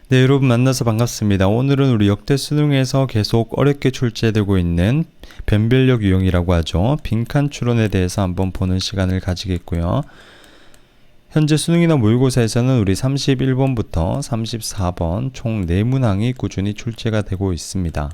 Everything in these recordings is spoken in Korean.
네, 여러분 만나서 반갑습니다. 오늘은 우리 역대 수능에서 계속 어렵게 출제되고 있는 변별력 유형이라고 하죠. 빈칸 추론에 대해서 한번 보는 시간을 가지겠고요. 현재 수능이나 모의고사에서는 우리 31번부터 34번 총 4문항이 꾸준히 출제가 되고 있습니다.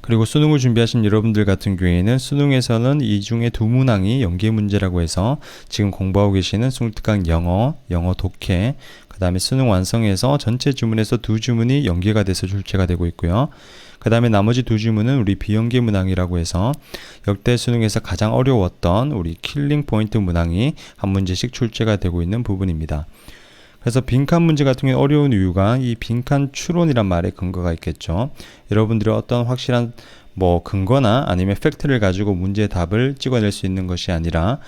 그리고 수능을 준비하신 여러분들 같은 경우에는 수능에서는 이 중에 2문항이 연계 문제라고 해서 지금 공부하고 계시는 수능특강 영어 독해, 그 다음에 수능 완성에서 전체 지문에서 2지문이 연계가 돼서 출제가 되고 있고요. 그 다음에 나머지 2지문은 우리 비연계 문항이라고 해서 역대 수능에서 가장 어려웠던 우리 킬링 포인트 문항이 한 문제씩 출제가 되고 있는 부분입니다. 그래서 빈칸 문제 같은 경우는 어려운 이유가 이 빈칸 추론이란 말에 근거가 있겠죠. 여러분들이 어떤 확실한 근거나 아니면 팩트를 가지고 문제의 답을 찍어낼 수 있는 것이 아니라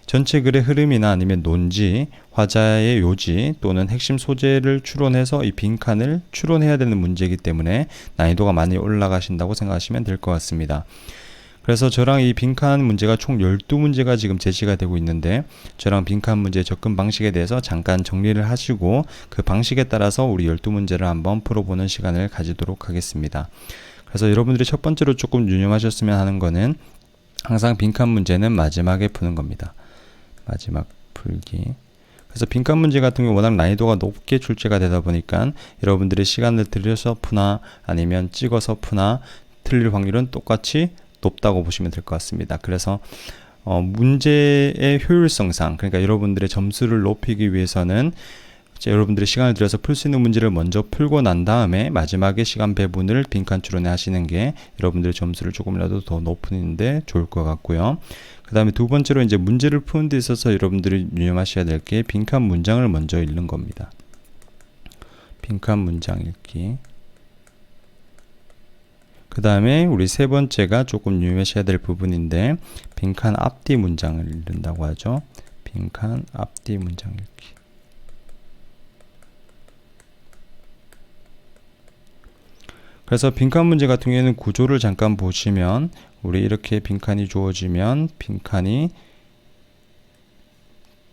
전체 글의 흐름이나 아니면 논지, 화자의 요지 또는 핵심 소재를 추론해서 이 빈칸을 추론해야 되는 문제이기 때문에 난이도가 많이 올라가신다고 생각하시면 될 것 같습니다. 그래서 저랑 이 빈칸 문제가 총 12문제가 지금 제시가 되고 있는데 저랑 빈칸 문제 접근 방식에 대해서 잠깐 정리를 하시고 그 방식에 따라서 우리 12문제를 한번 풀어보는 시간을 가지도록 하겠습니다. 그래서 여러분들이 첫 번째로 조금 유념하셨으면 하는 거는 항상 빈칸 문제는 마지막에 푸는 겁니다. 마지막 풀기. 그래서 빈칸 문제 같은 경우 워낙 난이도가 높게 출제가 되다 보니까 여러분들이 시간을 들여서 푸나 아니면 찍어서 푸나 틀릴 확률은 똑같이 높다고 보시면 될 것 같습니다. 그래서 문제의 효율성상, 그러니까 여러분들의 점수를 높이기 위해서는 여러분들이 시간을 들여서 풀 수 있는 문제를 먼저 풀고 난 다음에 마지막에 시간 배분을 빈칸 추론에 하시는 게 여러분들의 점수를 조금이라도 더 높이는데 좋을 것 같고요. 그 다음에 두 번째로 이제 문제를 푸는 데 있어서 여러분들이 유념하셔야 될 게 빈칸 문장을 먼저 읽는 겁니다. 빈칸 문장 읽기. 그 다음에 우리 세 번째가 조금 유념하셔야 될 부분인데 빈칸 앞뒤 문장을 읽는다고 하죠. 빈칸 앞뒤 문장 읽기. 그래서 빈칸 문제 같은 경우에는 구조를 잠깐 보시면 우리 이렇게 빈칸이 주어지면 빈칸이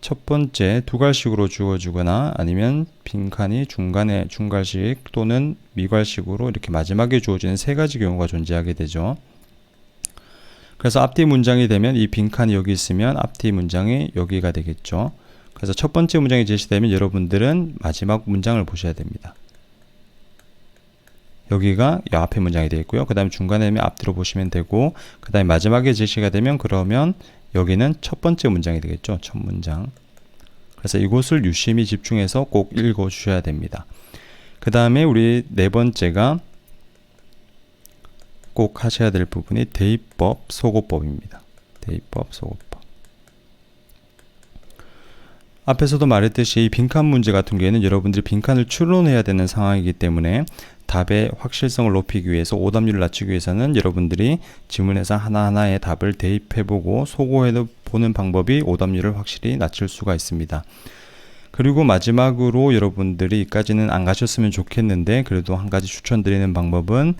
첫 번째 두괄식으로 주어지거나 아니면 빈칸이 중간에 중괄식 또는 미괄식으로 이렇게 마지막에 주어지는 세 가지 경우가 존재하게 되죠. 그래서 앞뒤 문장이 되면 이 빈칸이 여기 있으면 앞뒤 문장이 여기가 되겠죠. 그래서 첫 번째 문장이 제시되면 여러분들은 마지막 문장을 보셔야 됩니다. 여기가 이 앞에 문장이 되겠고요. 그 다음에 중간에 되면 앞뒤로 보시면 되고 그 다음에 마지막에 제시가 되면 그러면 여기는 첫 번째 문장이 되겠죠. 첫 문장. 그래서 이곳을 유심히 집중해서 꼭 읽어 주셔야 됩니다. 그 다음에 우리 네 번째가 꼭 하셔야 될 부분이 대입법, 소거법입니다. 대입법, 소거법. 앞에서도 말했듯이 이 빈칸 문제 같은 경우에는 여러분들이 빈칸을 추론해야 되는 상황이기 때문에 답의 확실성을 높이기 위해서 오답률을 낮추기 위해서는 여러분들이 지문에서 하나하나의 답을 대입해보고 소거해보는 방법이 오답률을 확실히 낮출 수가 있습니다. 그리고 마지막으로 여러분들이 여기까지는 안 가셨으면 좋겠는데 그래도 한 가지 추천드리는 방법은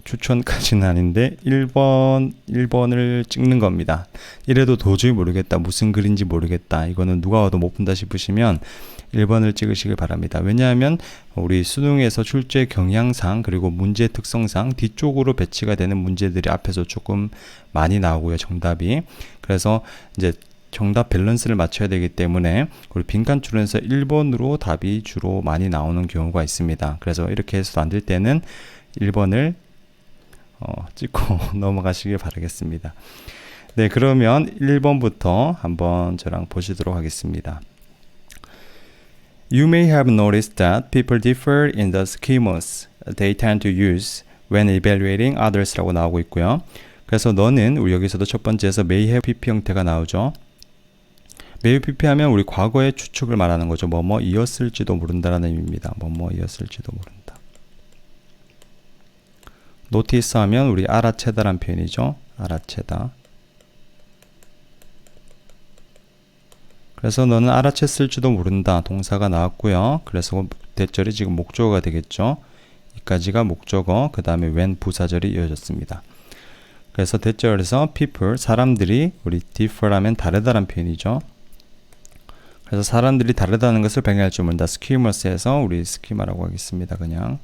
추천까지는 아닌데 1번을 찍는 겁니다. 이래도 도저히 모르겠다. 무슨 글인지 모르겠다. 이거는 누가 와도 못 푼다 싶으시면 1번을 찍으시길 바랍니다. 왜냐하면 우리 수능에서 출제 경향상 그리고 문제 특성상 뒤쪽으로 배치가 되는 문제들이 앞에서 조금 많이 나오고요. 정답이. 그래서 이제 정답 밸런스를 맞춰야 되기 때문에 우리 빈칸 추론에서 1번으로 답이 주로 많이 나오는 경우가 있습니다. 그래서 이렇게 해서도 안 될 때는 1번을 찍고 넘어가시길 바라겠습니다. 네, 그러면 1번부터 한번 저랑 보시도록 하겠습니다. You may have noticed that people differ in the schemas they tend to use when evaluating others 라고 나오고 있고요. 그래서 너는 우리 여기서도 첫 번째에서 may have pp 형태가 나오죠. may have pp 하면 우리 과거의 추측을 말하는 거죠. 뭐뭐이었을지도 모른다라는 의미입니다. 뭐뭐이었을지도 모른다. 노티스 하면 우리 알아채다란 표현이죠. 알아채다. 그래서 너는 알아챘을지도 모른다. 동사가 나왔고요. 그래서 대절이 지금 목적어가 되겠죠. 이까지가 목적어, 그 다음에 when 부사절이 이어졌습니다. 그래서 대절에서 people, 사람들이 우리 differ 하면 다르다란 표현이죠. 그래서 사람들이 다르다는 것을 발견할 줄 모른다. schemas에서 우리 스키마라고 하겠습니다. 그냥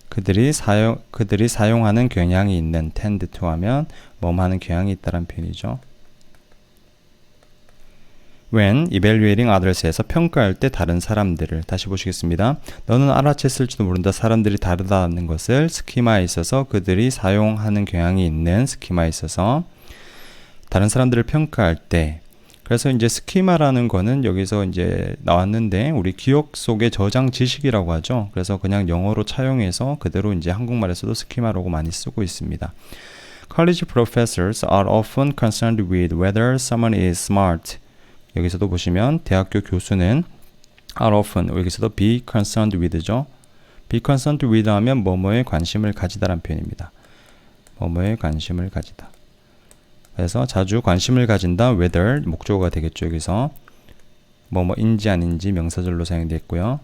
그들이 사용하는 경향이 있는 tend to 하면 뭐뭐 하는 경향이 있다는 표현이죠. When evaluating others에서 평가할 때 다른 사람들을 다시 보시겠습니다. 너는 알아챘을지도 모른다. 사람들이 다르다는 것을 스키마에 있어서 그들이 사용하는 경향이 있는 스키마에 있어서 다른 사람들을 평가할 때 그래서 이제 스키마라는 거는 여기서 이제 나왔는데 우리 기억 속의 저장 지식이라고 하죠. 그래서 그냥 영어로 차용해서 그대로 이제 한국말에서도 스키마라고 많이 쓰고 있습니다. College professors are often concerned with whether someone is smart. 여기서도 보시면 대학교 교수는 are often 여기서도 be concerned with죠. be concerned with 하면 뭐뭐에 관심을 가지다라는 표현입니다. 뭐뭐에 관심을 가지다. 그래서 자주 관심을 가진다. whether 목적어가 되겠죠. 여기서 뭐뭐인지 아닌지 명사절로 사용되었고요.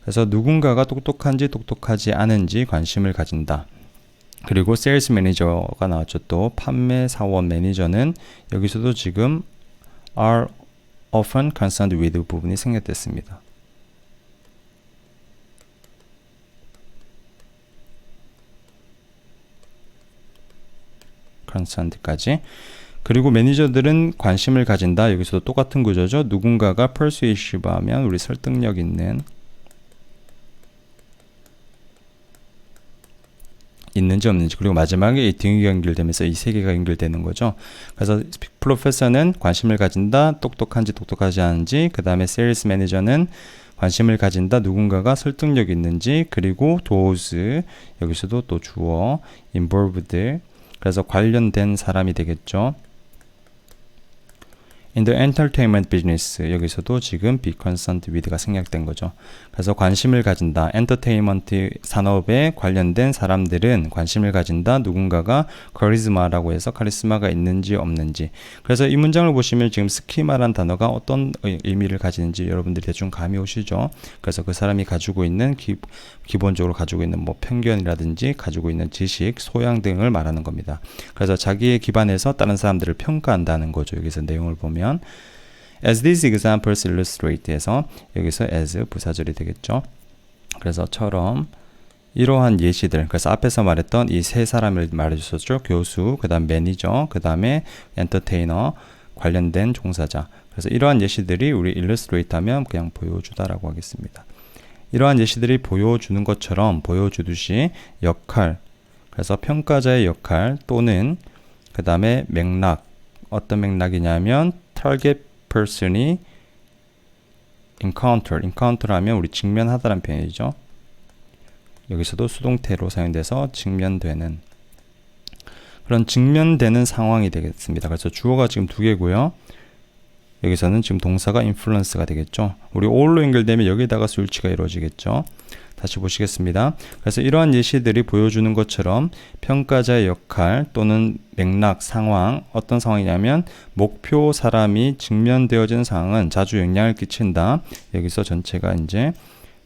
그래서 누군가가 똑똑한지 똑똑하지 않은지 관심을 가진다. 그리고 세일스 매니저가 나왔죠. 또 판매 사원 매니저는 여기서도 지금 are often concerned with 부분이 생략됐습니다. concerned까지. 그리고 매니저들은 관심을 가진다. 여기서도 똑같은 구조죠. 누군가가 persuasive 하면 우리 설득력 있는 있는지 없는지 그리고 마지막에 이 등이 연결되면서 이 세 개가 연결되는 거죠. 그래서 프로페서는 관심을 가진다. 똑똑한지 똑똑하지 않은지 그 다음에 세일스 매니저는 관심을 가진다. 누군가가 설득력 있는지 그리고 those 여기서도 또 주어 involved 그래서 관련된 사람이 되겠죠. In the entertainment business 여기서도 지금 be concerned with가 생략된 거죠. 그래서 관심을 가진다. 엔터테인먼트 산업에 관련된 사람들은 관심을 가진다. 누군가가 카리스마라고 해서 카리스마가 있는지 없는지. 그래서 이 문장을 보시면 지금 스키마란 단어가 어떤 의미를 가지는지 여러분들이 대충 감이 오시죠. 그래서 그 사람이 가지고 있는 기본적으로 가지고 있는 뭐 편견이라든지 가지고 있는 지식, 소양 등을 말하는 겁니다. 그래서 자기에 기반해서 다른 사람들을 평가한다는 거죠. 여기서 내용을 보면 As these examples illustrate 해서 여기서 as 부사절이 되겠죠. 그래서 처럼 이러한 예시들 그래서 앞에서 말했던 이 세 사람을 말해주셨죠. 교수, 그 다음 매니저, 그 다음에 엔터테이너 관련된 종사자. 그래서 이러한 예시들이 우리 illustrate 하면 그냥 보여주다라고 하겠습니다. 이러한 예시들이 보여주는 것처럼 보여주듯이 역할 그래서 평가자의 역할 또는 그 다음에 맥락 어떤 맥락이냐면 target person이 encounter 하면 우리 직면하다라는 표현이죠. 여기서도 수동태로 사용돼서 직면되는 그런 직면되는 상황이 되겠습니다. 그래서 주어가 지금 두 개고요. 여기서는 지금 동사가 influence가 되겠죠. 우리 all로 연결되면 여기다가 수일치가 이루어지겠죠. 다시 보시겠습니다. 그래서 이러한 예시들이 보여주는 것처럼 평가자의 역할 또는 맥락, 상황, 어떤 상황이냐면 목표 사람이 직면되어진 상황은 자주 영향을 끼친다. 여기서 전체가 이제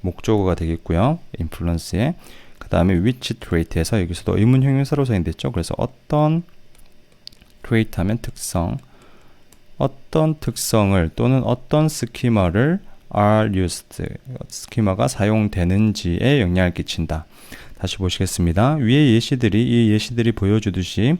목적어가 되겠고요. influence에. 그 다음에 which trait에서 여기서도 의문 형용사로 사용됐죠. 그래서 어떤 trait 하면 특성, 어떤 특성을 또는 어떤 스키마를 are used, 스키마가 사용되는지에 영향을 끼친다. 다시 보시겠습니다. 위의 이 예시들이 보여주듯이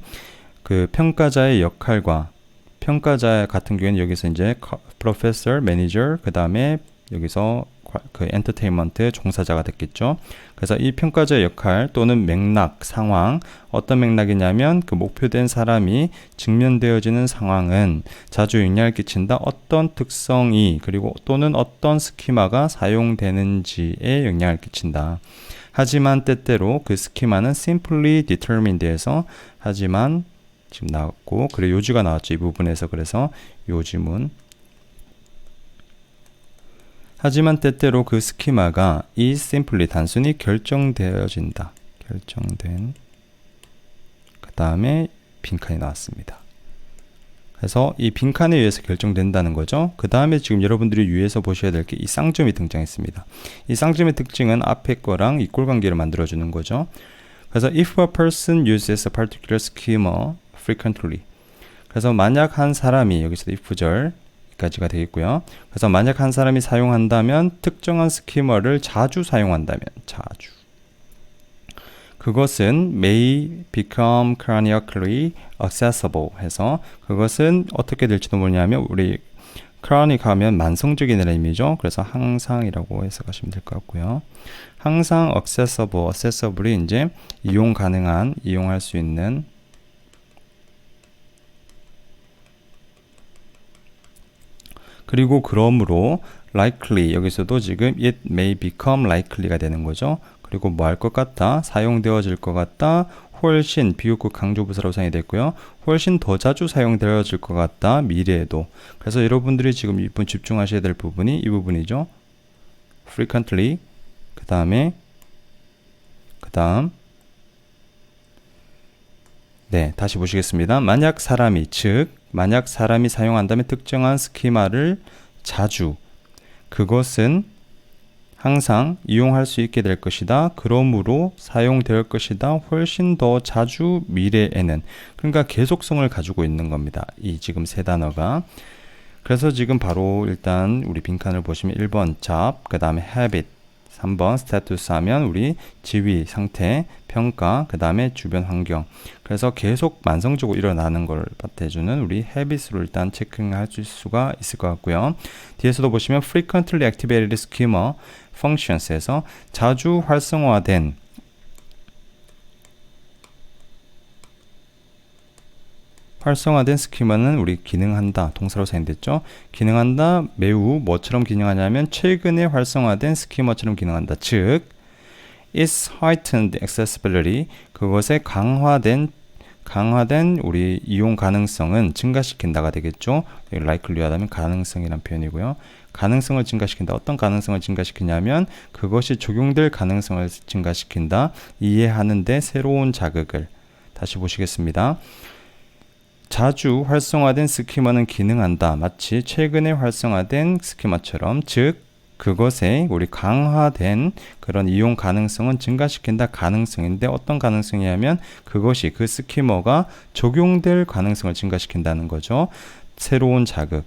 그 평가자의 역할과 평가자 같은 경우에는 여기서 이제 professor, manager, 그 다음에 여기서 그 엔터테인먼트 종사자가 됐겠죠. 그래서 이 평가자의 역할 또는 맥락, 상황 어떤 맥락이냐면 그 목표된 사람이 직면되어지는 상황은 자주 영향을 끼친다. 어떤 특성이 그리고 또는 어떤 스키마가 사용되는지에 영향을 끼친다. 하지만 때때로 그 스키마는 simply determined에서 하지만 지금 나왔고 그리고 요지가 나왔죠. 이 부분에서 그래서 요지문 하지만 때때로 그 스키마가 is simply 단순히 결정되어진다. 결정된 그 다음에 빈칸이 나왔습니다. 그래서 이 빈칸에 의해서 결정된다는 거죠. 그 다음에 지금 여러분들이 유의해서 보셔야 될 게 이 쌍점이 등장했습니다. 이 쌍점의 특징은 앞에 거랑 이꼴 관계를 만들어주는 거죠. 그래서 if a person uses a particular schema frequently 그래서 만약 한 사람이 여기서 if절 까지가 되겠고요. 그래서 만약 한 사람이 사용한다면 특정한 스키머를 자주 사용한다면 자주 그것은 may become chronically accessible 해서 그것은 어떻게 될지도 모르냐면 우리 chronic 하면 만성적이라는 의미죠. 그래서 항상이라고 해석하시면 될 것 같고요. 항상 accessible이 이제 이용 가능한, 이용할 수 있는 그리고 그러므로 likely 여기서도 지금 it may become likely가 되는 거죠. 그리고 뭐 할 것 같다, 사용되어질 것 같다, 훨씬 비읍구 강조부사로 사용이 됐고요. 훨씬 더 자주 사용되어질 것 같다, 미래에도. 그래서 여러분들이 지금 이번 집중하셔야 될 부분이 이 부분이죠. frequently 그 다음 네, 다시 보시겠습니다. 만약 사람이 사용한다면 특정한 스키마를 자주 그것은 항상 이용할 수 있게 될 것이다. 그러므로 사용될 것이다. 훨씬 더 자주 미래에는. 그러니까 계속성을 가지고 있는 겁니다. 이 지금 세 단어가. 그래서 지금 바로 일단 우리 빈칸을 보시면 1번 job, 그 다음에 habit, 3번 status 하면 우리 지위, 상태, 평가, 그 다음에 주변 환경. 그래서 계속 만성적으로 일어나는 걸 받아주는 우리 habit으로 일단 체크할 수가 있을 것 같고요. 뒤에서도 보시면 frequently activated schema functions에서 자주 활성화된 스키마는 우리 기능한다 동사로 사용됐죠. 기능한다 매우 뭐처럼 기능하냐면 최근에 활성화된 스키마처럼 기능한다. 즉 its heightened accessibility 그것의 강화된 우리 이용 가능성은 증가시킨다가 되겠죠. likely 하다면 가능성이란 표현이고요. 가능성을 증가시킨다. 어떤 가능성을 증가시키냐면 그것이 적용될 가능성을 증가시킨다. 이해하는데 새로운 자극을. 다시 보시겠습니다. 자주 활성화된 스키마는 기능한다. 마치 최근에 활성화된 스키마처럼 즉 그것의 우리 강화된 그런 이용 가능성은 증가시킨다. 가능성인데 어떤 가능성이냐면 그것이 그 스키머가 적용될 가능성을 증가시킨다는 거죠. 새로운 자극.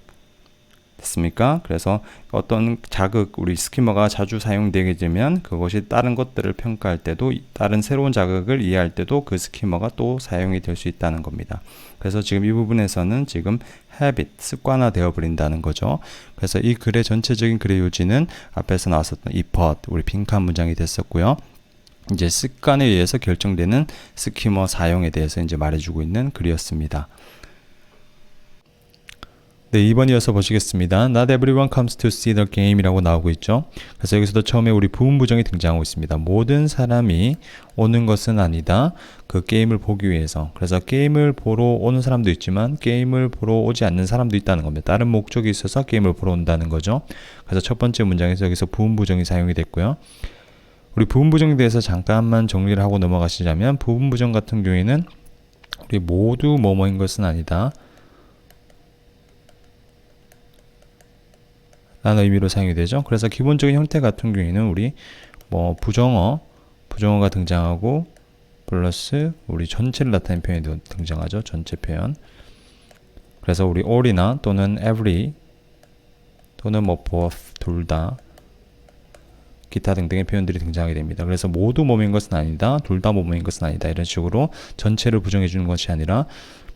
됐습니까? 그래서 어떤 자극, 우리 스키머가 자주 사용되게 되면 그것이 다른 것들을 평가할 때도 다른 새로운 자극을 이해할 때도 그 스키머가 또 사용이 될 수 있다는 겁니다. 그래서 지금 이 부분에서는 지금 habit, 습관화 되어 버린다는 거죠. 그래서 이 글의 전체적인 글의 요지는 앞에서 나왔었던 이 but, 우리 빈칸 문장이 됐었고요. 이제 습관에 의해서 결정되는 스키머 사용에 대해서 이제 말해주고 있는 글이었습니다. 네, 2번 이어서 보시겠습니다. Not everyone comes to see the game 이라고 나오고 있죠. 그래서 여기서도 처음에 우리 부분부정이 등장하고 있습니다. 모든 사람이 오는 것은 아니다. 그 게임을 보기 위해서. 그래서 게임을 보러 오는 사람도 있지만 게임을 보러 오지 않는 사람도 있다는 겁니다. 다른 목적이 있어서 게임을 보러 온다는 거죠. 그래서 첫 번째 문장에서 여기서 부분부정이 사용이 됐고요. 우리 부분부정에 대해서 잠깐만 정리를 하고 넘어가시자면 부분부정 같은 경우에는 우리 모두 뭐뭐인 것은 아니다. 라는 의미로 사용이 되죠. 그래서 기본적인 형태 같은 경우에는 우리 뭐 부정어가 등장하고 플러스 우리 전체를 나타내는 표현이 등장하죠. 전체 표현. 그래서 우리 all이나 또는 every 또는 뭐 both 둘 다 기타 등등의 표현들이 등장하게 됩니다. 그래서 모두 뭐뭐인 것은 아니다. 둘 다 뭐뭐인 것은 아니다. 이런 식으로 전체를 부정해 주는 것이 아니라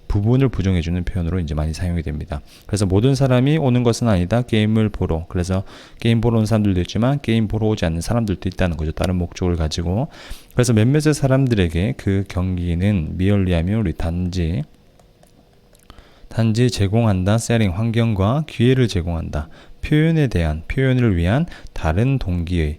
부분을 부정해주는 표현으로 이제 많이 사용이 됩니다. 그래서 모든 사람이 오는 것은 아니다. 게임을 보러. 그래서 게임 보러 온 사람들도 있지만 게임 보러 오지 않는 사람들도 있다는 거죠. 다른 목적을 가지고. 그래서 몇몇의 사람들에게 그 경기는 미얼리하면 우리 단지 제공한다. 셀링 환경과 기회를 제공한다. 표현을 위한 다른 동기의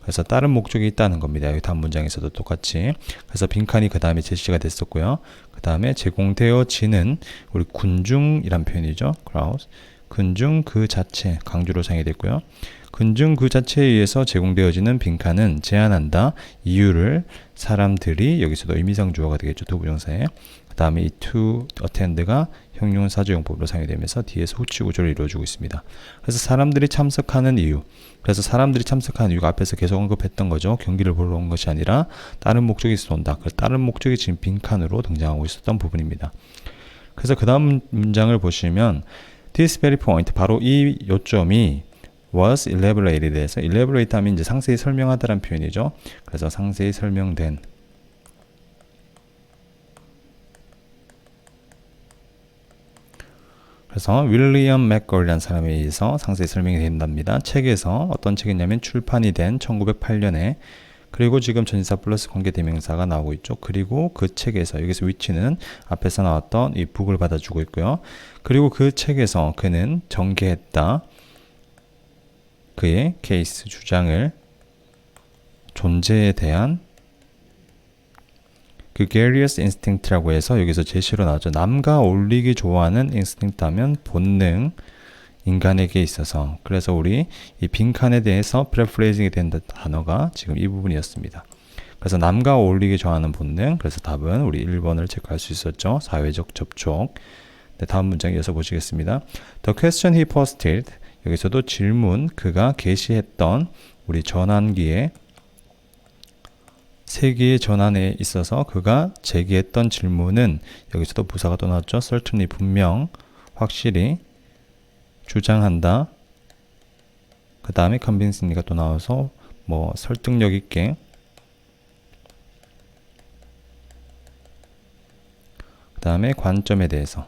그래서 다른 목적이 있다는 겁니다. 여기 다음 문장에서도 똑같이. 그래서 빈칸이 그 다음에 제시가 됐었고요. 그 다음에 제공되어지는 우리 군중이란 표현이죠. crowd. 군중 그 자체 강조로 사용이 됐고요. 군중 그 자체에 의해서 제공되어지는 빈칸은 제한한다. 이유를 사람들이 여기서도 의미상 주어가 되겠죠. 두 부정사에. 그 다음에 이 to attend가 형용 사조용법으로 사용이 되면서 뒤에서 후치 구조를 이루어주고 있습니다. 그래서 사람들이 참석하는 이유. 그래서 사람들이 참석하는 이유가 앞에서 계속 언급했던 거죠. 경기를 보러 온 것이 아니라 다른 목적이 있어서 온다. 그 다른 목적이 지금 빈칸으로 등장하고 있었던 부분입니다. 그래서 그 다음 문장을 보시면 This very point, 바로 이 요점이 was elaborated 해서 elaborate 하면 이제 상세히 설명하다라는 표현이죠. 그래서 상세히 설명된. 그래서 윌리엄 맥걸이라는 사람에 의해서 상세히 설명이 된답니다. 책에서 어떤 책이냐면 출판이 된 1908년에 그리고 지금 전치사 플러스 관계대명사가 나오고 있죠. 그리고 그 책에서 여기서 위치는 앞에서 나왔던 이 북을 받아주고 있고요. 그리고 그 책에서 그는 전개했다. 그의 케이스 주장을 존재에 대한 gregarious instinct라고 해서 여기서 제시로 나오죠. 남과 어울리기 좋아하는 instinct 하면 본능, 인간에게 있어서. 그래서 우리 이 빈칸에 대해서 paraphrasing이 된 단어가 지금 이 부분이었습니다. 그래서 남과 어울리기 좋아하는 본능. 그래서 답은 우리 1번을 체크할 수 있었죠. 사회적 접촉. 네, 다음 문장 이어서 보시겠습니다. The question he posted. 여기서도 질문, 그가 게시했던 우리 전환기에 세기의 전환에 있어서 그가 제기했던 질문은 여기서도 부사가 또 나왔죠. certainly 분명, 확실히, 주장한다. 그 다음에 convincingly가 또 나와서 뭐 설득력 있게. 그 다음에 관점에 대해서.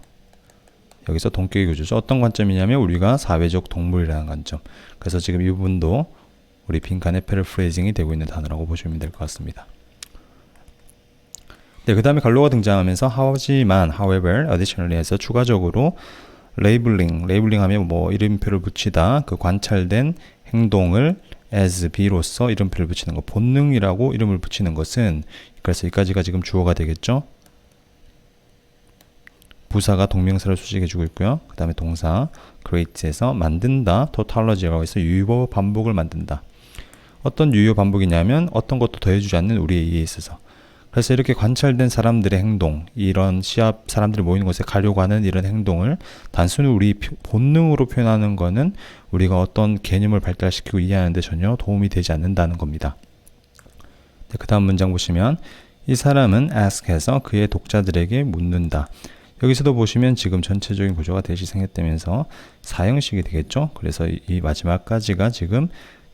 여기서 동격의 구조죠. 어떤 관점이냐면 우리가 사회적 동물이라는 관점. 그래서 지금 이 부분도 우리 빈칸에 패러프레이징이 되고 있는 단어라고 보시면 될 것 같습니다. 네, 그 다음에 갈로가 등장하면서 하지만, however, additionally 해서 추가적으로 레이블링 하면 뭐 이름표를 붙이다, 그 관찰된 행동을 as B로서 이름표를 붙이는 거, 본능이라고 이름을 붙이는 것은, 그래서 여기까지가 지금 주어가 되겠죠. 부사가 동명사를 수식해주고 있고요. 그 다음에 동사 create에서 만든다, tautology라고 해서 유효 반복을 만든다. 어떤 유효 반복이냐면 어떤 것도 더해주지 않는 우리의 이해에 있어서. 그래서 이렇게 관찰된 사람들의 행동, 이런 시합 사람들이 모이는 곳에 가려고 하는 이런 행동을 단순히 우리 본능으로 표현하는 거는 우리가 어떤 개념을 발달시키고 이해하는데 전혀 도움이 되지 않는다는 겁니다. 네, 그 다음 문장 보시면 이 사람은 ask해서 그의 독자들에게 묻는다. 여기서도 보시면 지금 전체적인 구조가 대시 생략되면서 사형식이 되겠죠. 그래서 이 마지막까지가 지금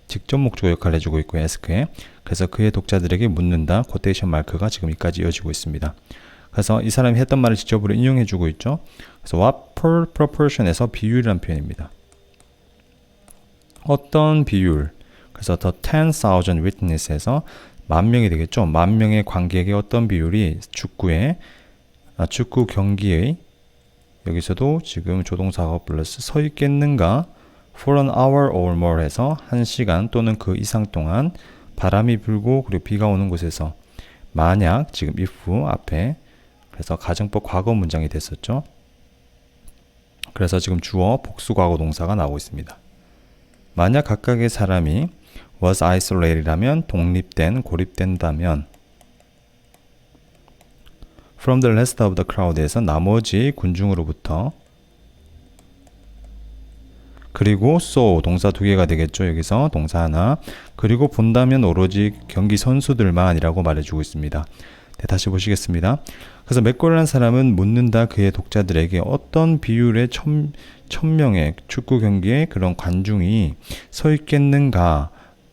직접 목적어 역할을 해주고 있고 ask에. 그래서 그의 독자들에게 묻는다. 코테이션 마크가 지금 여기까지 이어지고 있습니다. 그래서 이 사람이 했던 말을 직접으로 인용해주고 있죠. 그래서 what proportion에서 비율이라는 표현입니다. 어떤 비율. 그래서 the 10,000 witness에서 10,000명이 되겠죠. 10,000명의 관객의 어떤 비율이 축구 경기의 여기서도 지금 조동사가 플러스 서 있겠는가 for an hour or more 해서 1시간 또는 그 이상 동안 바람이 불고 그리고 비가 오는 곳에서 만약 지금 if 앞에 그래서 가정법 과거 문장이 됐었죠. 그래서 지금 주어 복수 과거 동사가 나오고 있습니다. 만약 각각의 사람이 was isolated라면 독립된 고립된다면 from the rest of the crowd에서 나머지 군중으로부터 그리고 so 동사 두 개가 되겠죠. 여기서 동사 하나 그리고 본다면 오로지 경기 선수들만이라고 말해주고 있습니다. 네, 다시 보시겠습니다. 그래서 맥걸이라는 사람은 묻는다 그의 독자들에게 어떤 비율의 1,000명의 축구 경기에 그런 관중이 서 있겠는가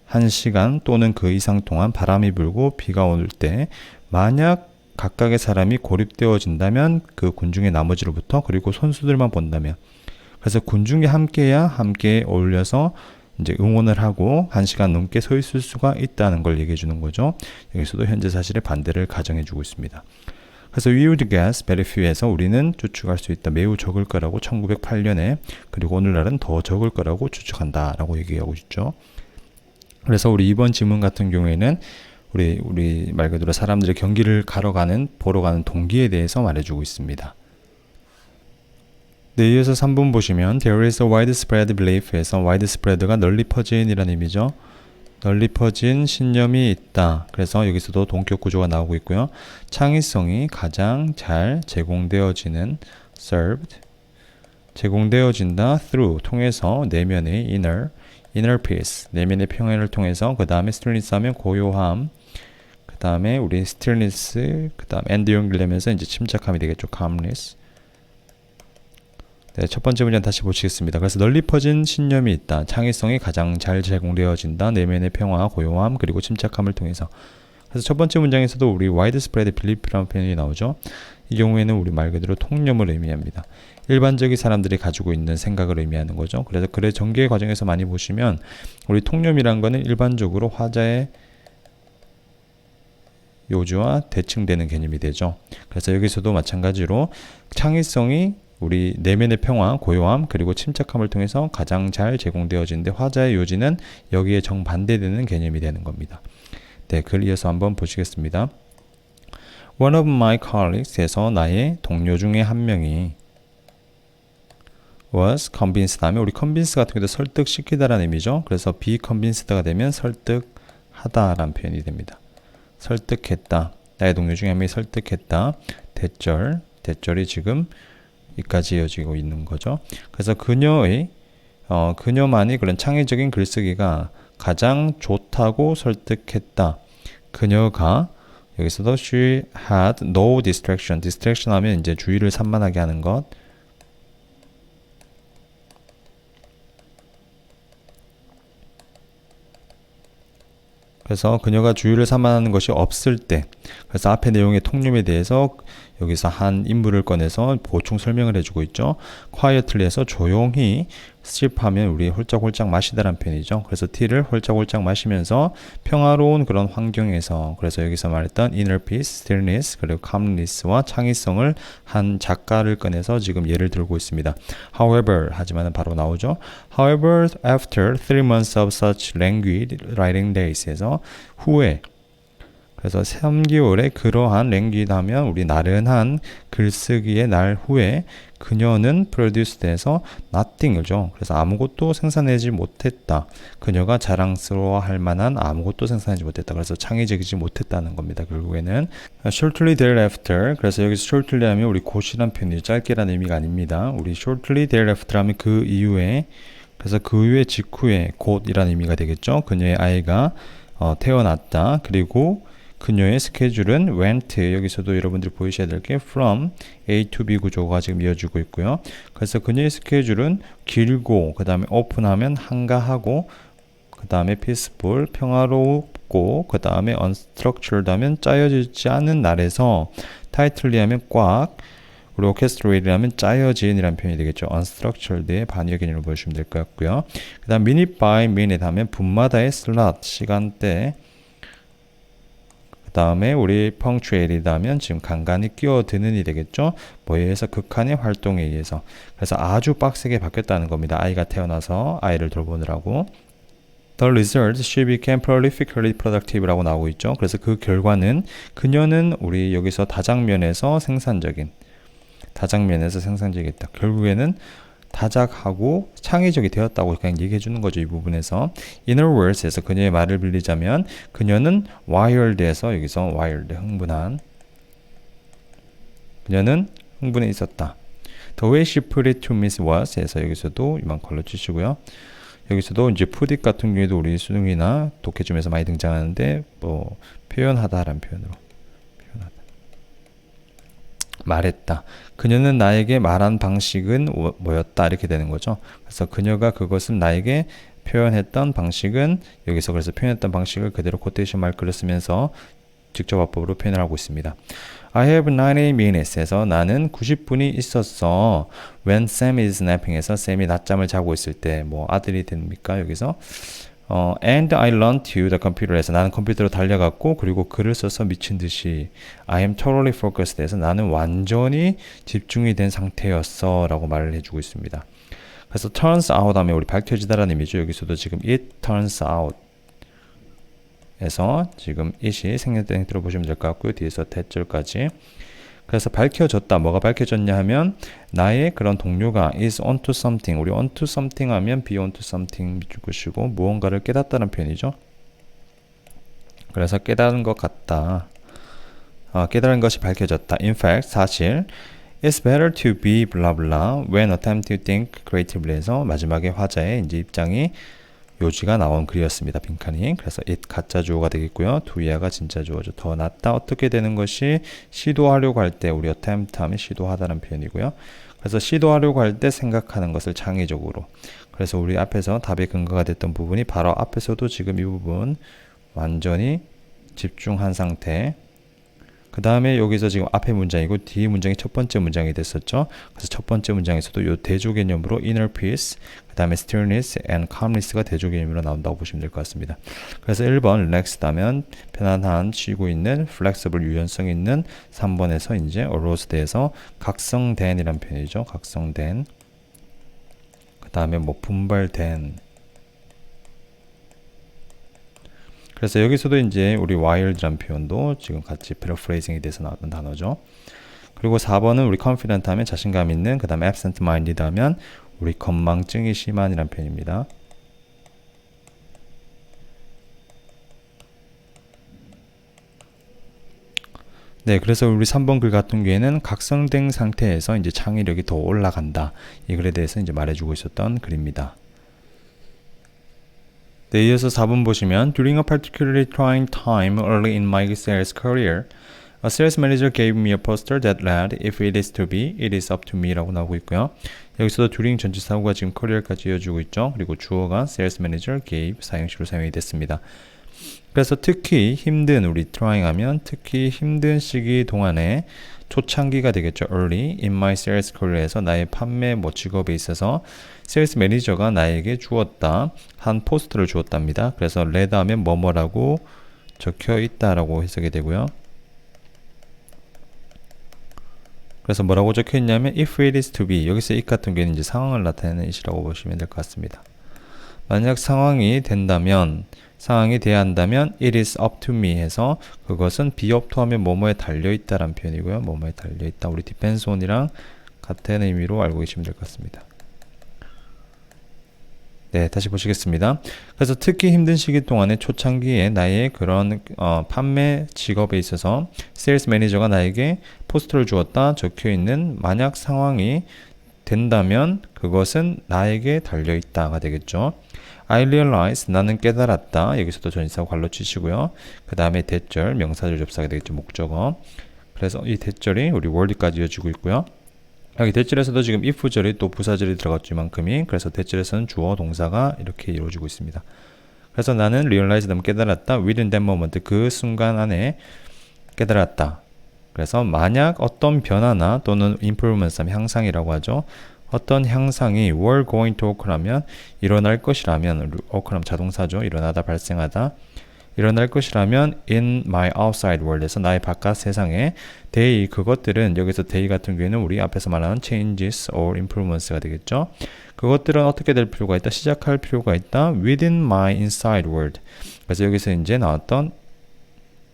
1시간 또는 그 이상 동안 바람이 불고 비가 올 때 만약 각각의 사람이 고립되어진다면 그 군중의 나머지로부터 그리고 선수들만 본다면 그래서 군중이 함께야 함께 어울려서 이제 응원을 하고 1시간 넘게 서 있을 수가 있다는 걸 얘기해 주는 거죠. 여기서도 현재 사실의 반대를 가정해 주고 있습니다. 그래서 we would guess very few에서 우리는 추측할 수 있다. 매우 적을 거라고 1908년에 그리고 오늘날은 더 적을 거라고 추측한다 라고 얘기하고 있죠. 그래서 우리 이번 질문 같은 경우에는 우리 말 그대로 사람들이 경기를 보러 가는 동기에 대해서 말해주고 있습니다. 네, 이어서 3번 보시면 There is a widespread belief에서 widespread가 널리 퍼진 이라는 의미죠. 널리 퍼진 신념이 있다. 그래서 여기서도 동격 구조가 나오고 있고요. 창의성이 가장 잘 제공되어지는 served 제공되어진다 through 통해서 내면의 inner peace 내면의 평화를 통해서 그 다음에 stillness 하면 고요함 그 다음에 우리 stillness 그 다음 enduring이라면서 이제 침착함이 되겠죠. calmness 네, 첫 번째 문제는 다시 보시겠습니다. 그래서 널리 퍼진 신념이 있다. 창의성이 가장 잘 제공되어진다. 내면의 평화, 고요함, 그리고 침착함을 통해서. 그래서 첫 번째 문장에서도 우리 widespread belief라는 표현이 나오죠. 이 경우에는 우리 말 그대로 통념을 의미합니다. 일반적인 사람들이 가지고 있는 생각을 의미하는 거죠. 그래서 글의 전개 과정에서 많이 보시면 우리 통념이란 거는 일반적으로 화자의 요지와 대칭되는 개념이 되죠. 그래서 여기서도 마찬가지로 창의성이 우리 내면의 평화, 고요함, 그리고 침착함을 통해서 가장 잘 제공되어지는데 화자의 요지는 여기에 정반대되는 개념이 되는 겁니다. 네, 글 이어서 한번 보시겠습니다. One of my colleagues에서 나의 동료 중에 한 명이 was convinced 하면 우리 convince 같은 경우도 설득시키다라는 의미죠. 그래서 be convinced가 되면 설득하다라는 표현이 됩니다. 설득했다. 나의 동료 중에 한 명이 설득했다. 대절이 지금 이까지 이어지고 있는 거죠. 그래서 그녀만이 그런 창의적인 글쓰기가 가장 좋다고 설득했다. 그녀가 여기서도 she had no distraction. distraction 하면 이제 주의를 산만하게 하는 것. 그래서 그녀가 주의를 산만하는 것이 없을 때, 그래서 앞의 내용의 통념에 대해서 여기서 한 인물을 꺼내서 보충 설명을 해주고 있죠. quietly에서 조용히, sip하면 우리 홀짝홀짝 마시다라는 표현이죠. 그래서 티를 홀짝홀짝 마시면서 평화로운 그런 환경에서, 그래서 여기서 말했던 inner peace, stillness, 그리고 calmness와 창의성을 한 작가를 꺼내서 지금 예를 들고 있습니다. However, 하지만은 바로 나오죠. However, after 3 months of such languid writing days에서 후에, 그래서 3개월의 그러한 랭귀하면 우리 나른한 글쓰기의 날 후에 그녀는 produced에서 nothing이죠. 그래서 아무것도 생산하지 못했다. 그녀가 자랑스러워할 만한 아무것도 생산하지 못했다. 그래서 창의적이지 못했다는 겁니다. 결국에는 shortly thereafter. 그래서 여기서 shortly 하면 우리 곧이란 표현이 짧게라는 의미가 아닙니다. 우리 shortly thereafter 하면 그 이후에, 그래서 그 이후에 직후에 곧이라는 의미가 되겠죠. 그녀의 아이가 태어났다. 그리고 그녀의 스케줄은 went, 여기서도 여러분들이 보이셔야 될 게 from A to B 구조가 지금 이어지고 있고요. 그래서 그녀의 스케줄은 길고, 그 다음에 open하면 한가하고, 그 다음에 peaceful, 평화롭고, 그 다음에 unstructured 하면 짜여지지 않은 날에서, tightly 하면 꽉, 우리 orchestrated 하면 짜여진 이라는 표현이 되겠죠. unstructured의 반의어 개념을 보여주시면 될 것 같고요. 그 다음 minute by minute 하면 분마다의 slot, 시간대, 그 다음에 우리 punctuated 하면 지금 간간히 끼어드는이 되겠죠. 뭐에 의해서? 극한의 활동에 의해서. 그래서 아주 빡세게 바뀌었다는 겁니다. 아이가 태어나서 아이를 돌보느라고. The result, she became prolifically productive 라고 나오고 있죠. 그래서 그 결과는 그녀는 우리 여기서 다장면에서 생산적이었다. 결국에는 다작하고 창의적이 되었다고 그냥 얘기해 주는 거죠. 이 부분에서. In other words에서 그녀의 말을 빌리자면 그녀는 wired에서 여기서 wired, 그녀는 흥분해 있었다. The way she put it to me was 에서 여기서도 이만 걸러 주시고요. 여기서도 이제 put it 같은 경우에도 우리 수능이나 독해점에서 많이 등장하는데 뭐 표현하다라는 표현으로 말했다. 그녀는 나에게 말한 방식은 뭐였다 이렇게 되는 거죠. 그래서 그녀가 그것을 나에게 표현했던 방식은 여기서 그래서 표현했던 방식을 그대로 코테이션 마크를 쓰면서 직접 화법으로 표현을 하고 있습니다. I have 90 minutes에서 나는 90분이 있었어. When Sam is napping에서 샘이 낮잠을 자고 있을 때 뭐 아들이 됩니까 여기서? And I learned to the computer에서 나는 컴퓨터로 달려갔고 그리고 글을 써서 미친 듯이 I am totally focused에서 나는 완전히 집중이 된 상태였어 라고 말을 해주고 있습니다. 그래서 turns out 하면 우리 밝혀지다라는 의미죠. 여기서도 지금 it turns out 에서 지금 it이 생략된 형태로 보시면 될 것 같고요. 뒤에서 대절까지. 그래서 밝혀졌다. 뭐가 밝혀졌냐 하면 나의 그런 동료가 is onto something. 우리 onto something 하면 be onto something 밑줄 긋으시고 무언가를 깨닫다는 표현이죠. 그래서 깨달은 것 같다. 깨달은 것이 밝혀졌다. In fact, 사실 it's better to be blah blah when attempting to think creatively 해서 마지막에 화자의 이제 입장이 요지가 나온 글이었습니다. 빈칸이. 그래서 it 가짜 주어가 되겠고요. to 이하가 진짜 주어죠. 더 낫다. 어떻게 되는 것이 시도하려고 할 때 우리 attempt 하면 시도하다는 표현이고요. 그래서 시도하려고 할 때 생각하는 것을 창의적으로. 그래서 우리 앞에서 답의 근거가 됐던 부분이 바로 앞에서도 지금 이 부분 완전히 집중한 상태. 그 다음에 여기서 지금 앞에 문장이고 뒤에 문장이 첫 번째 문장이 됐었죠. 그래서 첫 번째 문장에서도 요 대조 개념으로 inner peace, 그 다음에 stillness and calmness가 대조 개념으로 나온다고 보시면 될 것 같습니다. 그래서 1번 relaxed 하면 편안한, 쉬고 있는, flexible 유연성 있는, 3번에서 이제 aroused에서 각성된 이란 표현이죠. 각성된. 그 다음에 뭐 분발된. 그래서 여기서도 이제 우리 wild란 표현도 지금 같이 paraphrasing이 돼서 나왔던 단어죠. 그리고 4번은 우리 confident 하면 자신감 있는, 그 다음에 absent minded 하면 우리 건망증이 심한이란 표현입니다. 네, 그래서 우리 3번 글 같은 경우에는 각성된 상태에서 이제 창의력이 더 올라간다. 이 글에 대해서 이제 말해주고 있었던 글입니다. 네, 이어서 4번 보시면 During a particularly trying time early in my sales career, a sales manager gave me a poster that read, If it is to be, it is up to me 라고 나오고 있고요. 여기서도 during 전치사구가 지금 career까지 이어주고 있죠. 그리고 주어가 sales manager gave 사형식으로 사용이 됐습니다. 그래서 특히 힘든, 우리 trying 하면 특히 힘든 시기 동안에 초창기가 되겠죠. early in my sales career에서 나의 판매 직업에 있어서 세일스 매니저가 나에게 주었다. 한 포스터를 주었답니다. 그래서 read 하면 뭐뭐라고 적혀 있다라고 해석이 되고요. 그래서 뭐라고 적혀 있냐면 if it is to be, 여기서 it 같은 경우는 이제 상황을 나타내는 it이라고 보시면 될 것 같습니다. 만약 상황이 된다면, 상황이 돼야 한다면 it is up to me 해서 그것은 be up to 하면 뭐뭐에 달려있다라는 표현이고요. 뭐뭐에 달려있다. 우리 depends on이랑 같은 의미로 알고 계시면 될 것 같습니다. 네, 다시 보시겠습니다. 그래서 특히 힘든 시기 동안에 초창기에 나의 그런 판매 직업에 있어서 세일스 매니저가 나에게 포스터를 주었다 적혀있는 만약 상황이 된다면 그것은 나에게 달려있다가 되겠죠. I realize, 나는 깨달았다. 여기서도 전치사 괄호 치시고요. 그 다음에 대절, 명사절 접사가 되겠죠. 목적어. 그래서 이 대절이 우리 word까지 이어지고 있고요. 여기 대절에서도 지금 if절이 또 부사절이 들어갔죠. 이만큼이. 그래서 대절에서는 주어, 동사가 이렇게 이루어지고 있습니다. 그래서 나는 realize 하면 깨달았다. within that moment, 그 순간 안에 깨달았다. 그래서 만약 어떤 변화나 또는 improvements 하면 향상이라고 하죠. 어떤 향상이 were going to occur하면 일어날 것이라면, occur하면 자동사죠. 일어나다, 발생하다. 일어날 것이라면 in my outside world에서 나의 바깥 세상에 they, 그것들은, 여기서 they 같은 경우에는 우리 앞에서 말하는 changes or improvements가 되겠죠. 그것들은 어떻게 될 필요가 있다? 시작할 필요가 있다. within my inside world. 그래서 여기서 이제 나왔던